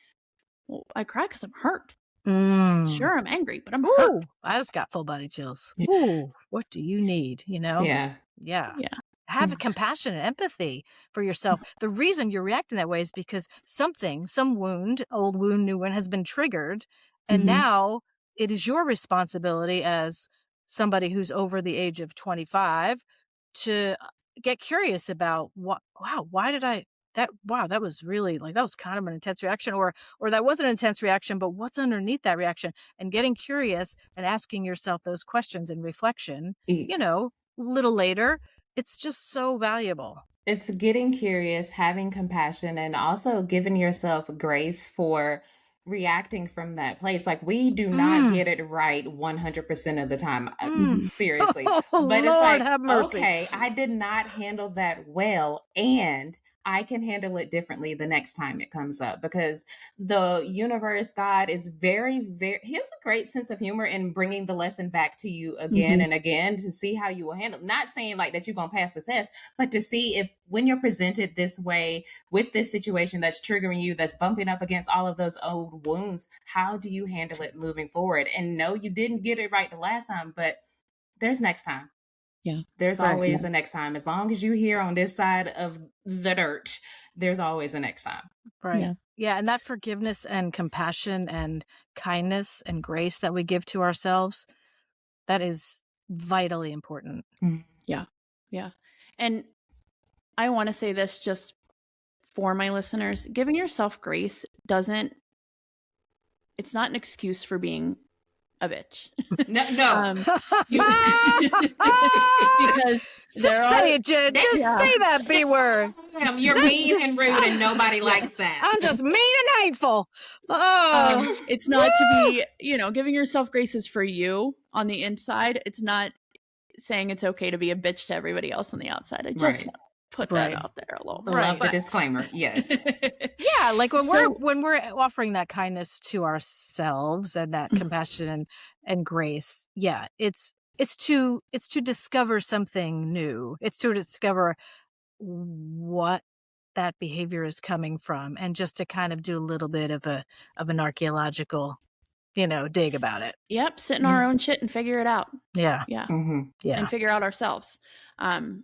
Speaker 1: Well, I cry because I'm hurt. Sure, I'm angry, but I'm hurt.
Speaker 3: I just got full body chills. Ooh, what do you need? Yeah. Have compassion and empathy for yourself. The reason you're reacting that way is because some wound, old wound, new one, has been triggered. And now it is your responsibility as somebody who's over the age of 25 to get curious about that was really like, that was kind of an intense reaction, or that wasn't an intense reaction, but what's underneath that reaction, and getting curious and asking yourself those questions in reflection, a little later, it's just so valuable.
Speaker 2: It's getting curious, having compassion, and also giving yourself grace for reacting from that place. Like, we do not get it right 100% of the time. Seriously.
Speaker 3: But
Speaker 2: it's
Speaker 3: Lord,
Speaker 2: like,
Speaker 3: have mercy.
Speaker 2: Okay, I did not handle that well, and I can handle it differently the next time it comes up, because the universe, God, is very, very, he has a great sense of humor in bringing the lesson back to you again and again to see how you will handle it. Not saying like that you're going to pass the test, but to see if when you're presented this way with this situation that's triggering you, that's bumping up against all of those old wounds, how do you handle it moving forward? And no, you didn't get it right the last time, but there's next time.
Speaker 1: Yeah.
Speaker 2: There's always a next time. As long as you're here on this side of the dirt, there's always a next time.
Speaker 3: Right. Yeah. And that forgiveness and compassion and kindness and grace that we give to ourselves, that is vitally important.
Speaker 1: Yeah. Yeah. And I want to say this just for my listeners, giving yourself grace it's not an excuse for being a bitch.
Speaker 2: No.
Speaker 1: Because
Speaker 3: just say it, Jen. Just say that B word.
Speaker 2: You're mean and rude, and nobody likes that.
Speaker 3: I'm just mean and hateful.
Speaker 1: It's not to be, giving yourself grace is for you on the inside. It's not saying it's okay to be a bitch to everybody else on the outside. I just want to put that out there a little.
Speaker 2: Right. The disclaimer. Yes.
Speaker 3: Yeah. Like when we're offering that kindness to ourselves and that compassion and grace. Yeah. It's to discover something new. It's to discover what that behavior is coming from, and just to kind of do a little bit of an archaeological, dig about it.
Speaker 1: Yep. Sit in our own shit and figure it out.
Speaker 3: Yeah.
Speaker 1: Yeah.
Speaker 3: Yeah.
Speaker 1: And figure out ourselves. And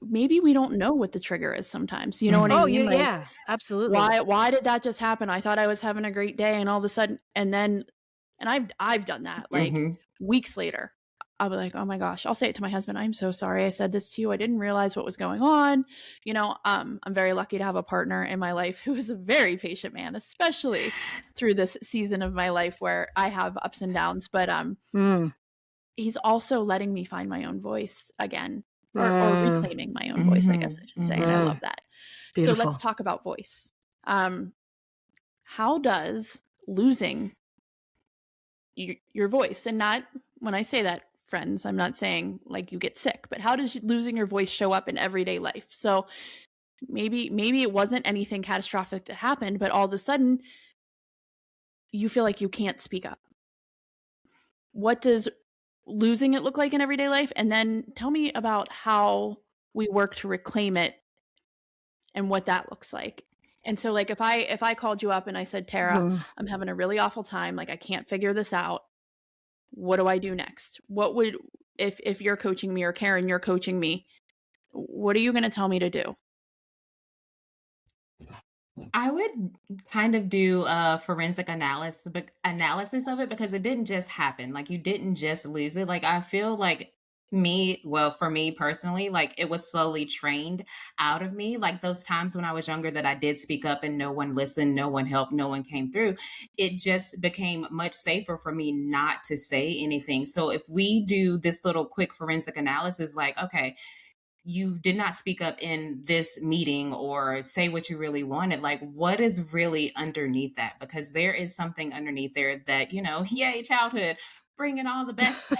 Speaker 1: maybe we don't know what the trigger is sometimes. You know what I mean?
Speaker 3: Like, yeah, absolutely.
Speaker 1: Why did that just happen? I thought I was having a great day, and all of a sudden, and I've done that. Like weeks later, I'll be like, oh my gosh, I'll say it to my husband. I'm so sorry I said this to you. I didn't realize what was going on. I'm very lucky to have a partner in my life who is a very patient man, especially through this season of my life where I have ups and downs. But he's also letting me find my own voice again, or reclaiming my own voice, I guess I should say. And I love that.
Speaker 3: Beautiful.
Speaker 1: So let's talk about voice. How does losing your voice, and not, when I say that, friends, I'm not saying like you get sick, but how does losing your voice show up in everyday life? So maybe it wasn't anything catastrophic that happened, but all of a sudden you feel like you can't speak up. What does losing it look like in everyday life? And then tell me about how we work to reclaim it and what that looks like. And so like if I called you up and I said, Tara, I'm having a really awful time, like I can't figure this out, what do I do next? What would, if you're coaching me, or Karen, you're coaching me, what are you going to tell me to do?
Speaker 2: I would kind of do a forensic analysis of it, because it didn't just happen. Like, you didn't just lose it. Like, I feel like for me personally, like, it was slowly trained out of me. Like, those times when I was younger that I did speak up and no one listened, no one helped, no one came through, it just became much safer for me not to say anything. So if we do this little quick forensic analysis, like, okay, you did not speak up in this meeting or say what you really wanted, like, what is really underneath that? Because there is something underneath there that, yay, childhood, bringing all the best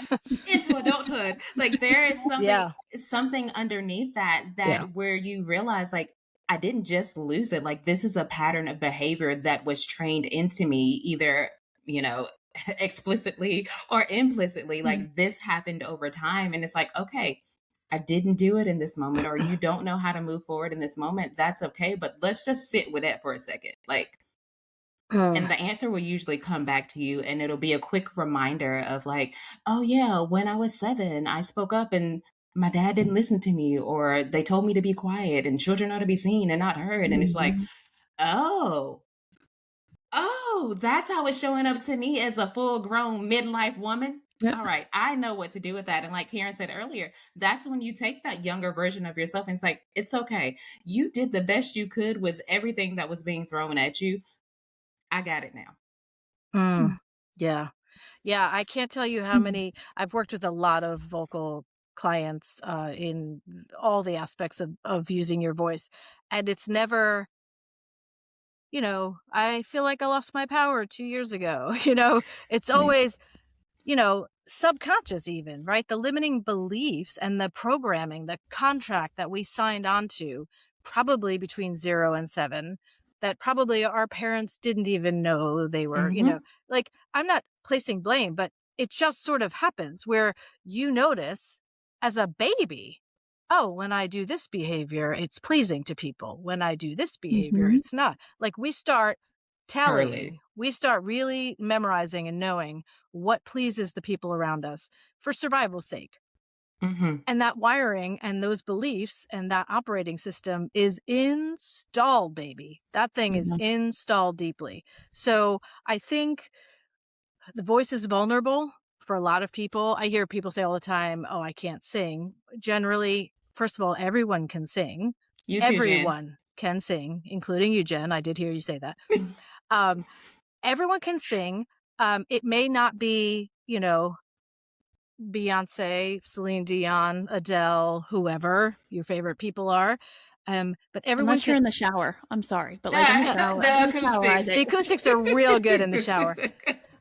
Speaker 2: into adulthood. Like, there is something underneath that where you realize, like, I didn't just lose it. Like, this is a pattern of behavior that was trained into me, either, explicitly or implicitly. Like, this happened over time. And it's like, okay, I didn't do it in this moment, or you don't know how to move forward in this moment. That's okay. But let's just sit with that for a second. Like, and the answer will usually come back to you, and it'll be a quick reminder of like, oh yeah, when I was 7, I spoke up and my dad didn't listen to me, or they told me to be quiet and children are to be seen and not heard. And it's like, oh, that's how it's showing up to me as a full grown midlife woman. Yep. All right, I know what to do with that. And like Karen said earlier, that's when you take that younger version of yourself and it's like, it's okay. You did the best you could with everything that was being thrown at you. I got it now.
Speaker 3: Yeah. Yeah. I can't tell you how many, I've worked with a lot of vocal clients in all the aspects of using your voice. And it's never, I feel like I lost my power 2 years ago. It's always, subconscious even, right? The limiting beliefs and the programming, the contract that we signed onto probably between 0 and 7, that probably our parents didn't even know they were, like, I'm not placing blame, but it just sort of happens where you notice as a baby, oh, when I do this behavior, it's pleasing to people. When I do this behavior, it's not. Like, we start tallying. We start really memorizing and knowing what pleases the people around us for survival's sake. And that wiring and those beliefs and that operating system is installed, baby. That thing is installed deeply. So I think the voice is vulnerable for a lot of people. I hear people say all the time, oh, I can't sing. Generally, first of all, everyone can sing.
Speaker 2: You too,
Speaker 3: everyone can sing, including you, Jen. I did hear you say that. Everyone can sing. It may not be, Beyonce, Celine Dion, Adele, whoever your favorite people are. But everyone
Speaker 1: Unless you're in the shower. I'm sorry, but like in the shower,
Speaker 2: the
Speaker 3: acoustics are real good in the shower.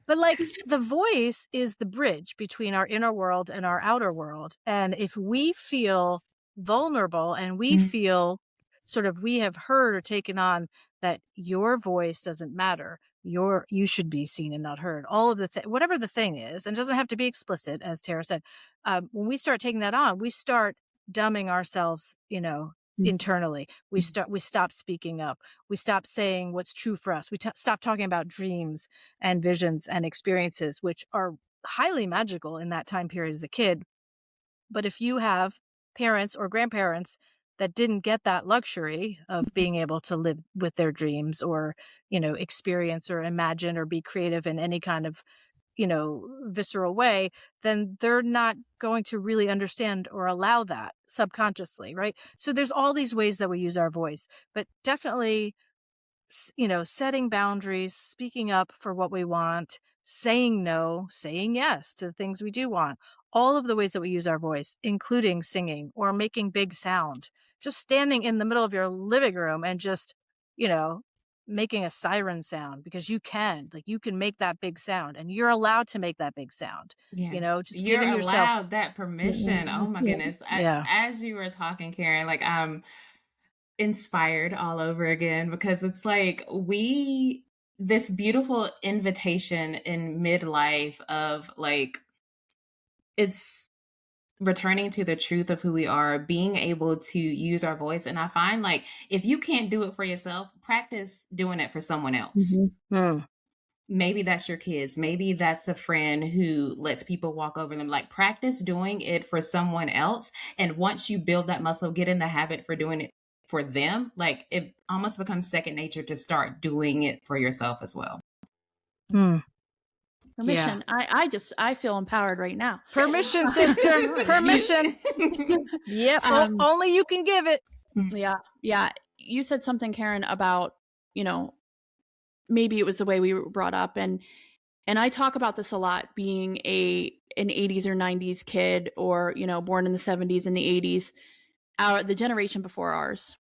Speaker 3: But like, the voice is the bridge between our inner world and our outer world. And if we feel vulnerable and we feel sort of, we have heard or taken on that your voice doesn't matter, you should be seen and not heard, all of the whatever the thing is, and it doesn't have to be explicit, as Tara said, when we start taking that on, we start dumbing ourselves, internally. We stop speaking up. We stop saying what's true for us. We stop talking about dreams and visions and experiences, which are highly magical in that time period as a kid. But if you have parents or grandparents that didn't get that luxury of being able to live with their dreams, or, experience or imagine or be creative in any kind of, visceral way, then they're not going to really understand or allow that subconsciously, right? So there's all these ways that we use our voice, but definitely, setting boundaries, speaking up for what we want, saying no, saying yes to the things we do want. all of the ways that we use our voice, including singing or making big sound, just standing in the middle of your living room and just, you know, making a siren sound because you can, like, you can make that big sound and you're allowed to make that big sound,
Speaker 2: Yeah.
Speaker 3: just
Speaker 2: You're
Speaker 3: giving yourself.
Speaker 2: allowed that permission. Oh my goodness.
Speaker 3: Yeah.
Speaker 2: As you were talking, Karen, like I'm inspired all over again because it's like this beautiful invitation in midlife of like, it's returning to the truth of who we are, being able to use our voice. And I find like if you can't do it for yourself, practice doing it for someone else.
Speaker 3: Mm.
Speaker 2: Maybe that's your kids. Maybe that's a friend who lets people walk over them. Like practice doing it for someone else. And once you build that muscle, get in the habit for doing it for them. Like it almost becomes second nature to start doing it for yourself as well.
Speaker 3: Mm.
Speaker 1: Permission. Yeah. I feel empowered right now.
Speaker 3: Permission, sister. Permission. Yep. Only you can give it.
Speaker 1: Yeah. Yeah. You said something, Karen, about, you know, maybe it was the way we were brought up. And I talk about this a lot, being an 80s or 90s kid, or, you know, born in the 70s and the 80s, the generation before ours.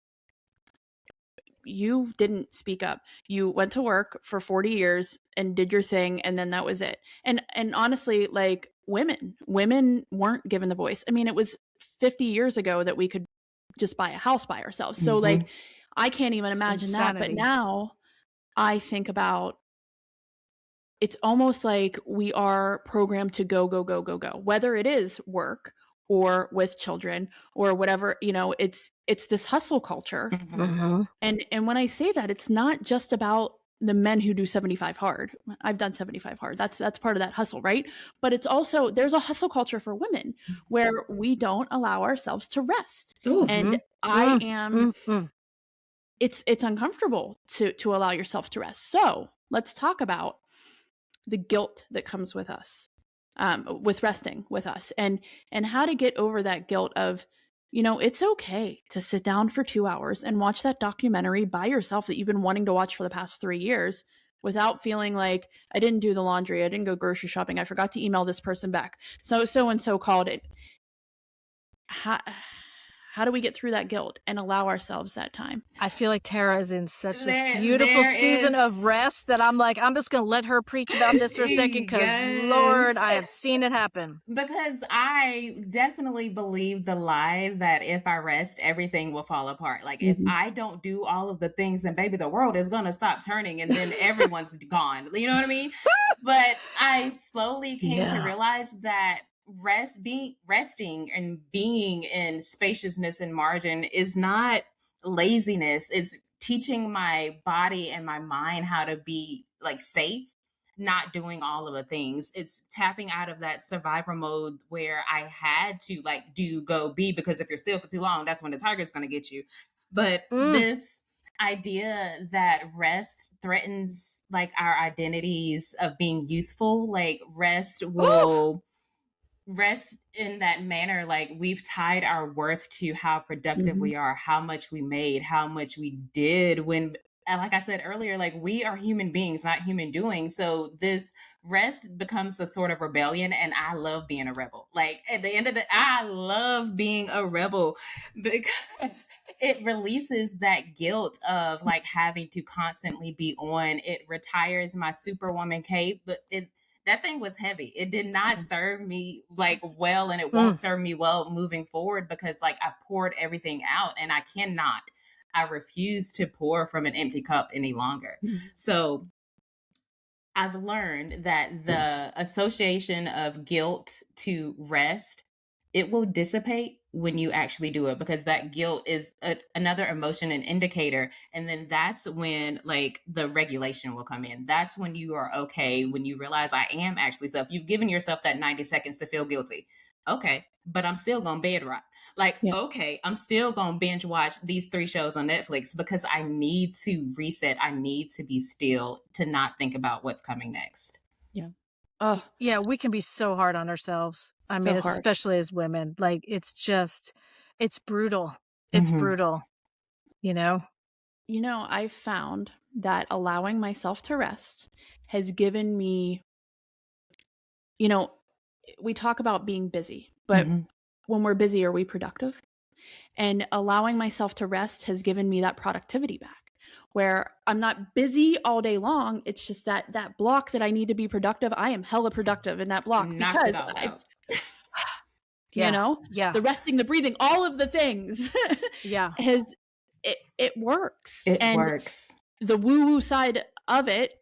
Speaker 1: You didn't speak up. You went to work for 40 years and did your thing, and then that was it. And honestly, like women weren't given the voice. I mean, it was 50 years ago that we could just buy a house by ourselves. So like, I can't even imagine insanity. That. But now I think about, it's almost like we are programmed to go, go, go, go, go, whether it is work or with children or whatever, you know, it's this hustle culture. And when I say that, it's not just about the men who do 75 hard. I've done 75 hard. That's part of that hustle, right? But it's also, there's a hustle culture for women where we don't allow ourselves to rest. And I am, it's uncomfortable to allow yourself to rest. So let's talk about the guilt that comes with us, with resting with us, and how to get over that guilt of, you know, it's okay to sit down for 2 hours and watch that documentary by yourself that you've been wanting to watch for the past 3 years without feeling like, I didn't do the laundry, I didn't go grocery shopping, I forgot to email this person back, so called it. How do we get through that guilt and allow ourselves that time?
Speaker 3: I feel like Tara is in such this beautiful season of rest that I'm like, I'm just going to let her preach about this for a second because, Lord, I have seen it happen.
Speaker 2: Because I definitely believe the lie that if I rest, everything will fall apart. Like if I don't do all of the things, then baby, the world is going to stop turning and then everyone's gone. You know what I mean? But I slowly came to realize that resting and being in spaciousness and margin is not laziness. It's teaching my body and my mind how to be like safe, not doing all of the things. It's tapping out of that survivor mode where I had to like do, go, be, because if you're still for too long, that's when the tiger's going to get you. But this idea that rest threatens like our identities of being useful, like rest will rest in that manner, like we've tied our worth to how productive we are, how much we made, how much we did, when, like I said earlier, like we are human beings, not human doing. So this rest becomes a sort of rebellion, and I love being a rebel. Like at the end of I love being a rebel because it releases that guilt of like having to constantly be on. It retires my superwoman cape, but that thing was heavy. It did not serve me like well, and it won't serve me well moving forward because like I've poured everything out, and I refuse to pour from an empty cup any longer. So I've learned that the association of guilt to rest, it will dissipate when you actually do it, because that guilt is another emotion and indicator. And then that's when like the regulation will come in. That's when you are okay, when you realize I am actually self. You've given yourself that 90 seconds to feel guilty. Okay, but I'm still going to bed rot. Like, okay, I'm still going to binge watch these 3 shows on Netflix because I need to reset. I need to be still to not think about what's coming next.
Speaker 1: Yeah.
Speaker 3: Oh, yeah, we can be so hard on ourselves. I mean, especially as women, like it's brutal. It's brutal, you know?
Speaker 1: You know, I've found that allowing myself to rest has given me, you know, we talk about being busy, but when we're busy, are we productive? And allowing myself to rest has given me that productivity back, where I'm not busy all day long. It's just that block that I need to be productive. I am hella productive in that block
Speaker 2: Knocked
Speaker 1: because
Speaker 2: it all out.
Speaker 1: you know, the resting, the breathing, all of the things it works.
Speaker 2: It works.
Speaker 1: The woo-woo side of it,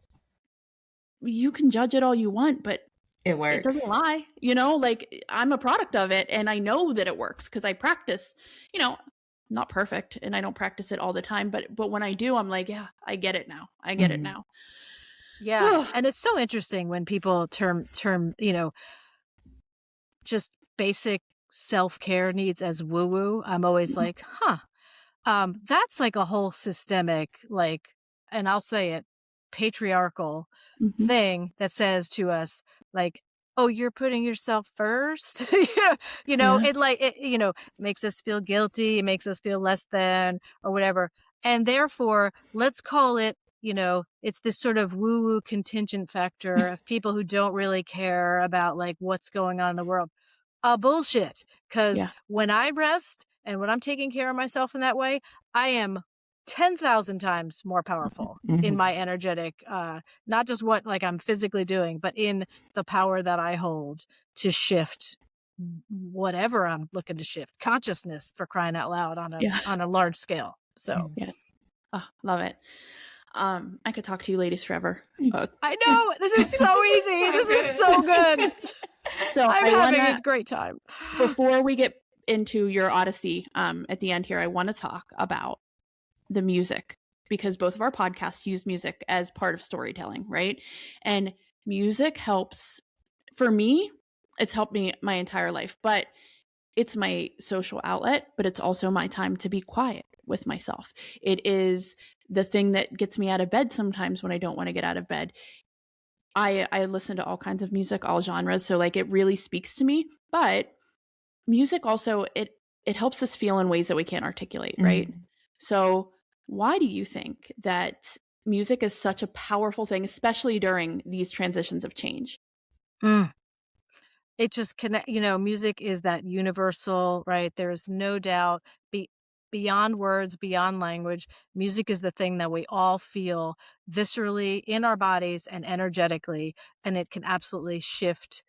Speaker 1: you can judge it all you want, but
Speaker 2: it works.
Speaker 1: It doesn't lie, you know, like I'm a product of it and I know that it works because I practice, you know, not perfect and I don't practice it all the time, but when I do, I'm like, yeah, I get it now. I get it now.
Speaker 3: Yeah. And it's so interesting when people term, you know, just basic self-care needs as woo-woo. I'm always like, that's like a whole systemic, like, and I'll say it, patriarchal thing that says to us, like, oh, you're putting yourself first. You know, it you know, makes us feel guilty. It makes us feel less than or whatever. And therefore, let's call it, you know, it's this sort of woo-woo contingent factor of people who don't really care about like what's going on in the world. Bullshit. Because when I rest and when I'm taking care of myself in that way, I am 10,000 times more powerful in my energetic, not just what like I'm physically doing, but in the power that I hold to shift whatever I'm looking to shift, consciousness, for crying out loud, on a large scale. So
Speaker 1: love it. I could talk to you ladies forever.
Speaker 3: I know, this is so easy. This is so good.
Speaker 1: So
Speaker 3: I'm having a great time.
Speaker 1: Before we get into your Odyssey, at the end here, I want to talk about the music, because both of our podcasts use music as part of storytelling, right? And music helps, for me, it's helped me my entire life, but it's my social outlet, but it's also my time to be quiet with myself. It is the thing that gets me out of bed sometimes when I don't want to get out of bed. I listen to all kinds of music, all genres, so like it really speaks to me, but music also, it helps us feel in ways that we can't articulate, right? So why do you think that music is such a powerful thing, especially during these transitions of change?
Speaker 3: It just connect, you know, music is that universal, right? There's no doubt beyond words, beyond language, music is the thing that we all feel viscerally in our bodies and energetically, and it can absolutely shift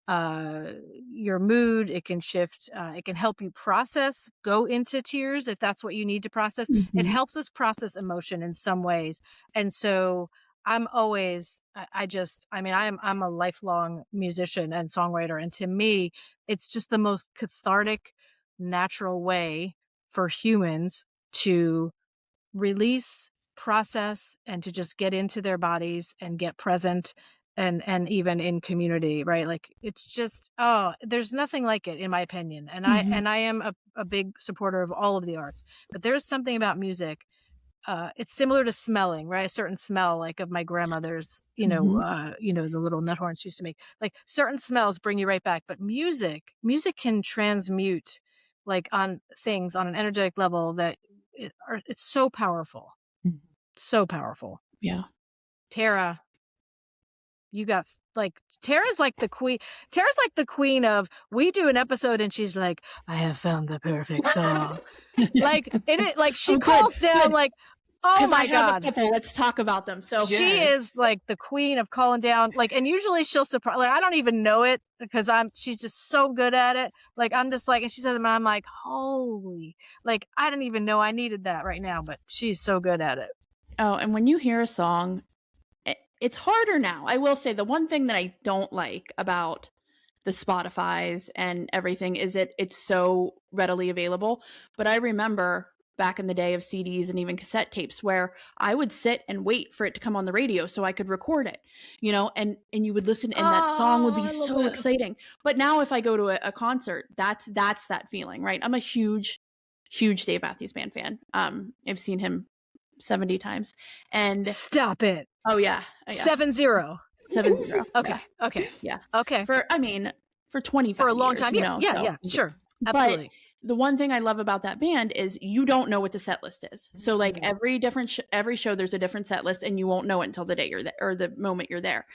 Speaker 3: your mood. It can shift, it can help you process, go into tears if that's what you need to process. It helps us process emotion in some ways. And so I'm always, I'm a lifelong musician and songwriter. And to me, it's just the most cathartic, natural way for humans to release, process, and to just get into their bodies and get present, and even in community, right? Like it's just, there's nothing like it in my opinion. And I am a big supporter of all of the arts, but there's something about music. It's similar to smelling, right? A certain smell, like of my grandmother's, the little nut horns she used to make. Like certain smells bring you right back. But music can transmute, like on things on an energetic level that it's so powerful, so powerful.
Speaker 1: Yeah,
Speaker 3: Tara, you got like Tara's like the queen. Tara's like the queen of, we do an episode and she's like, I have found the perfect song. Like it, like she calls down like, oh my God.
Speaker 1: Let's talk about them. So
Speaker 3: she is like the queen of calling down, like, and usually she'll surprise, like, I don't even know it because she's just so good at it. Like, I'm just like, and she says, and I'm like, holy, like, I didn't even know I needed that right now, but she's so good at it.
Speaker 1: Oh, and when you hear a song, it's harder now. I will say the one thing that I don't like about the Spotifys and everything is it's so readily available. But I remember back in the day of CDs and even cassette tapes where I would sit and wait for it to come on the radio so I could record it, and you would listen and that song would be so exciting. But now if I go to a concert, that's that feeling, right? I'm a huge Dave Matthews Band fan. I've seen him 70 times. And
Speaker 3: stop it.
Speaker 1: Oh yeah.
Speaker 3: 7-0.
Speaker 1: 7-0.
Speaker 3: Okay.
Speaker 1: Yeah.
Speaker 3: Okay.
Speaker 1: Yeah.
Speaker 3: Okay.
Speaker 1: For 25
Speaker 3: for a long
Speaker 1: years,
Speaker 3: time. Yeah. Yeah. Sure. Absolutely.
Speaker 1: But the one thing I love about that band is you don't know what the set list is. So like every show, there's a different set list and you won't know it until the day you're there or the moment you're there.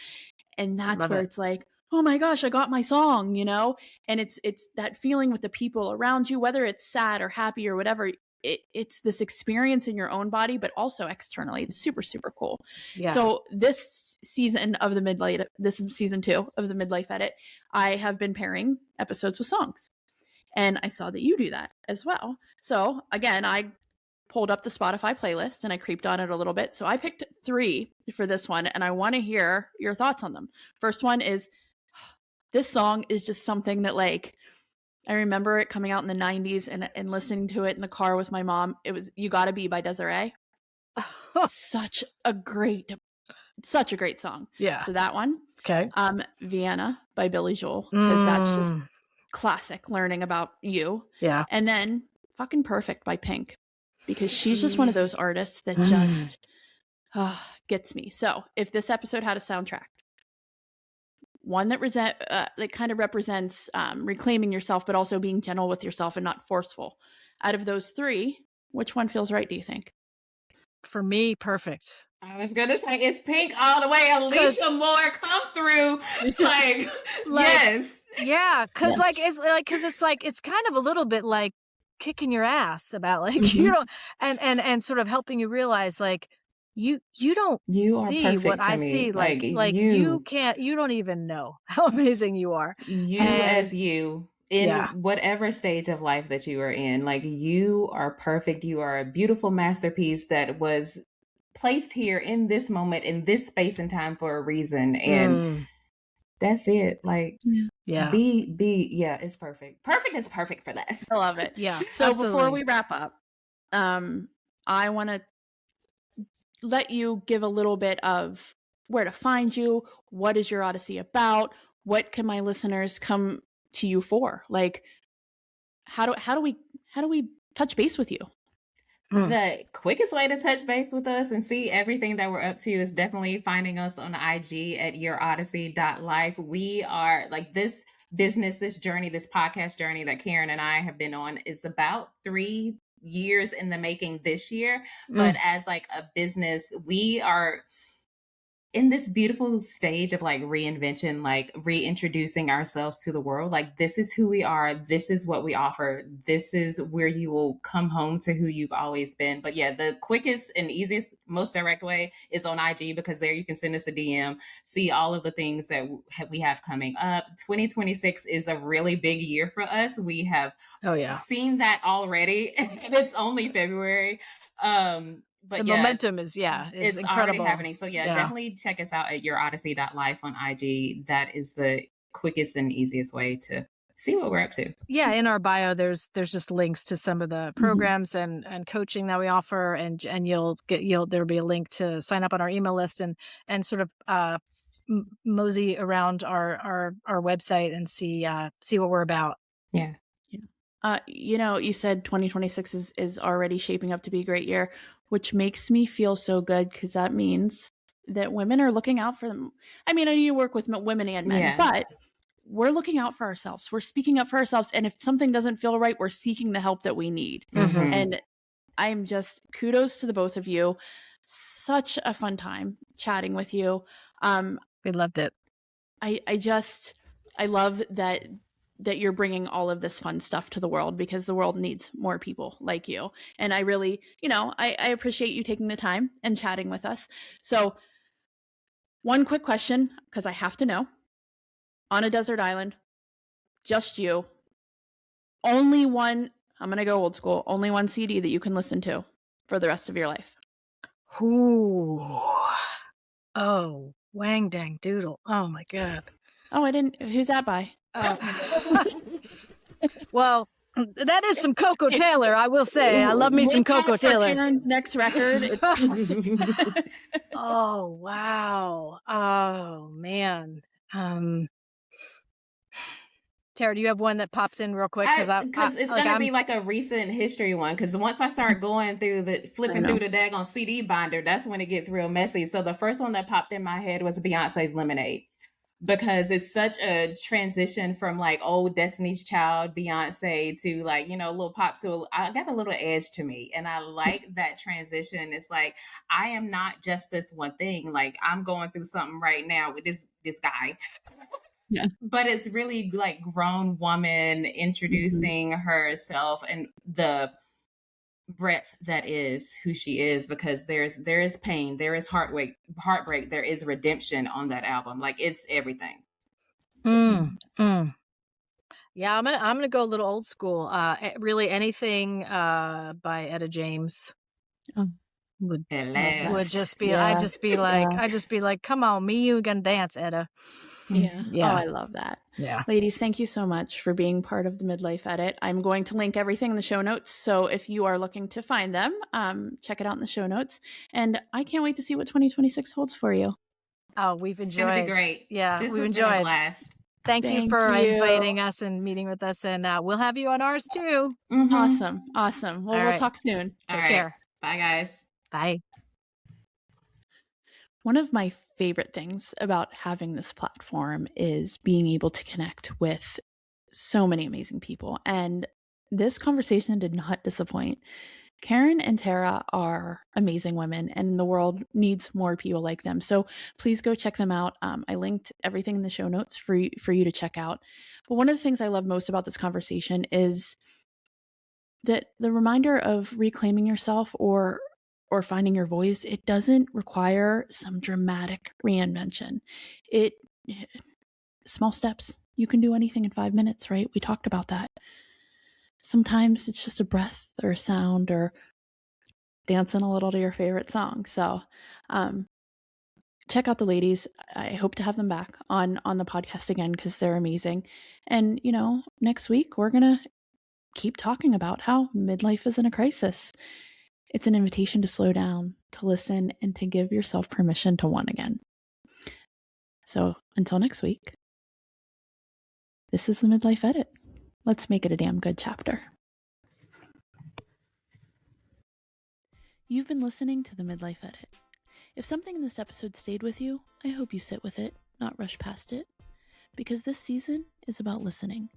Speaker 1: And that's where it's like, oh my gosh, I got my song, you know? And it's that feeling with the people around you, whether it's sad or happy or whatever. It's this experience in your own body, but also externally. It's super, super cool.
Speaker 3: Yeah.
Speaker 1: So this season of the Midlife, this is season 2 of the Midlife Edit, I have been pairing episodes with songs. And I saw that you do that as well. So again, I pulled up the Spotify playlist and I creeped on it a little bit. So I picked 3 for this one, and I want to hear your thoughts on them. First one is, this song is just something that, like, I remember it coming out in the 90s and listening to it in the car with my mom. It was You Gotta Be by Desiree. Such a great song.
Speaker 3: Yeah.
Speaker 1: So that one.
Speaker 3: Okay.
Speaker 1: Vienna by Billy Joel, because that's just classic learning about you.
Speaker 3: Yeah.
Speaker 1: And then fucking Perfect by Pink, because she's just one of those artists that just gets me. So if this episode had a soundtrack, one that kind of represents reclaiming yourself, but also being gentle with yourself and not forceful, out of those 3, which one feels right, do you think?
Speaker 3: For me, Perfect.
Speaker 2: I was gonna say it's Pink all the way. Alicia Moore, come through, like yes,
Speaker 3: yeah, because it's kind of a little bit like kicking your ass about, like, you know, and sort of helping you realize, like, you don't see what I see, like you don't even know how amazing you are.
Speaker 2: As you in whatever stage of life that you are in, like, you are perfect. You are a beautiful masterpiece that was placed here in this moment, in this space and time, for a reason. And that's it. Like, it's perfect. Perfect is perfect for this.
Speaker 1: I love it.
Speaker 3: Yeah.
Speaker 1: So before we wrap up, I want to let you give a little bit of where to find you. What is Your Odyssey about? What can my listeners come to you for? Like, how do we touch base with you?
Speaker 2: The quickest way to touch base with us and see everything that we're up to is definitely finding us on IG at yourodyssey.life. We are, like, this business, this journey, this podcast journey that Karen and I have been on is about 3 years in the making this year. But as, like, a business, we are in this beautiful stage of, like, reinvention, like reintroducing ourselves to the world. Like, this is who we are. This is what we offer. This is where you will come home to who you've always been. But yeah, the quickest and easiest, most direct way is on IG, because there you can send us a DM, see all of the things that we have coming up. 2026 is a really big year for us. We have seen that already, and it's only February. But
Speaker 3: the momentum is it's incredible.
Speaker 2: Already happening. So definitely check us out at yourodyssey.life on IG. That is the quickest and easiest way to see what we're up to. Yeah,
Speaker 3: in our bio, there's just links to some of the programs and coaching that we offer, and there'll be a link to sign up on our email list and sort of mosey around our website and see what we're about.
Speaker 2: Yeah.
Speaker 1: You said 2026 is already shaping up to be a great year, which makes me feel so good, because that means that women are looking out for them. I mean, I know you work with women and men, but we're looking out for ourselves. We're speaking up for ourselves. And if something doesn't feel right, we're seeking the help that we need. And I'm just, kudos to the both of you. Such a fun time chatting with you.
Speaker 3: We loved it.
Speaker 1: I love that you're bringing all of this fun stuff to the world, because the world needs more people like you. And I really, I appreciate you taking the time and chatting with us. So one quick question, because I have to know. On a desert island, just you, only one, I'm going to go old school, only one CD that you can listen to for the rest of your life.
Speaker 3: Ooh. Oh, Wang Dang Doodle. Oh my God.
Speaker 1: Oh, who's that by?
Speaker 3: Well, that is some Coco Taylor, I will say. I love me some Coco Taylor.
Speaker 1: Karen's next record.
Speaker 3: Oh, wow. Oh, man. Tara, do you have one that pops in real quick?
Speaker 2: Because it's going to be like a recent history one. Because once I start going through flipping through the daggone CD binder, that's when it gets real messy. So the first one that popped in my head was Beyonce's Lemonade. Because it's such a transition from, like, old Destiny's Child Beyonce to, like, little pop to I got a little edge to me, and I like that transition. It's like, I am not just this one thing. Like, I'm going through something right now with this guy.
Speaker 1: Yeah.
Speaker 2: But it's really like grown woman introducing herself and the breadth that is who she is, because there is pain, there is heartbreak, there is redemption on that album. Like, it's everything.
Speaker 3: Yeah, I'm gonna go a little old school. Really, anything by Etta James
Speaker 1: Oh,
Speaker 3: would
Speaker 2: At
Speaker 1: that.
Speaker 3: would
Speaker 2: last.
Speaker 3: just be.
Speaker 1: Yeah.
Speaker 3: I'd just be like,
Speaker 1: Yeah.
Speaker 3: come on, me, you gonna dance, Etta.
Speaker 1: Yeah.
Speaker 3: Yeah.
Speaker 1: Oh, I love that.
Speaker 3: Yeah.
Speaker 1: Ladies, thank you so much for being part of the Midlife Edit. I'm going to link everything in the show notes. So if you are looking to find them, check it out in the show notes. And I can't wait to see what 2026 holds for you.
Speaker 3: Oh, we've
Speaker 2: It's gonna be
Speaker 3: enjoyed.
Speaker 2: great.
Speaker 3: Yeah,
Speaker 2: This
Speaker 3: we've
Speaker 2: has been a
Speaker 3: enjoyed.
Speaker 2: blast.
Speaker 3: Thank you
Speaker 1: Thank
Speaker 3: for
Speaker 1: you.
Speaker 3: inviting us and meeting with us, and we'll have you on ours too.
Speaker 1: Awesome. Well,
Speaker 3: All
Speaker 1: we'll
Speaker 3: right.
Speaker 1: talk soon.
Speaker 3: Take
Speaker 2: All
Speaker 3: care.
Speaker 2: Bye, guys.
Speaker 3: Bye.
Speaker 1: One of my favorite things about having this platform is being able to connect with so many amazing people. And this conversation did not disappoint. Karen and Tara are amazing women, and the world needs more people like them. So please go check them out. I linked everything in the show notes for you to check out. But one of the things I love most about this conversation is that the reminder of reclaiming yourself or finding your voice, it doesn't require some dramatic reinvention. It small steps. You can do anything in 5 minutes, right? We talked about that. Sometimes it's just a breath or a sound or dancing a little to your favorite song. So check out the ladies. I hope to have them back on the podcast again because they're amazing. And, next week we're going to keep talking about how midlife is in a crisis. It's an invitation to slow down, to listen, and to give yourself permission to want again. So until next week, this is the Midlife Edit. Let's make it a damn good chapter. You've been listening to the Midlife Edit. If something in this episode stayed with you, I hope you sit with it, not rush past it. Because this season is about listening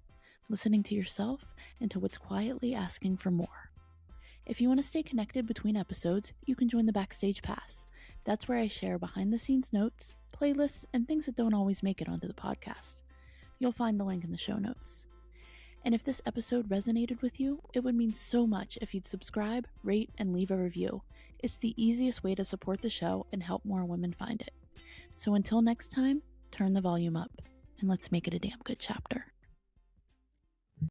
Speaker 1: to yourself and to what's quietly asking for more. If you want to stay connected between episodes, you can join the Backstage Pass. That's where I share behind-the-scenes notes, playlists, and things that don't always make it onto the podcast. You'll find the link in the show notes. And if this episode resonated with you, it would mean so much if you'd subscribe, rate, and leave a review. It's the easiest way to support the show and help more women find it. So until next time, turn the volume up, and let's make it a damn good chapter.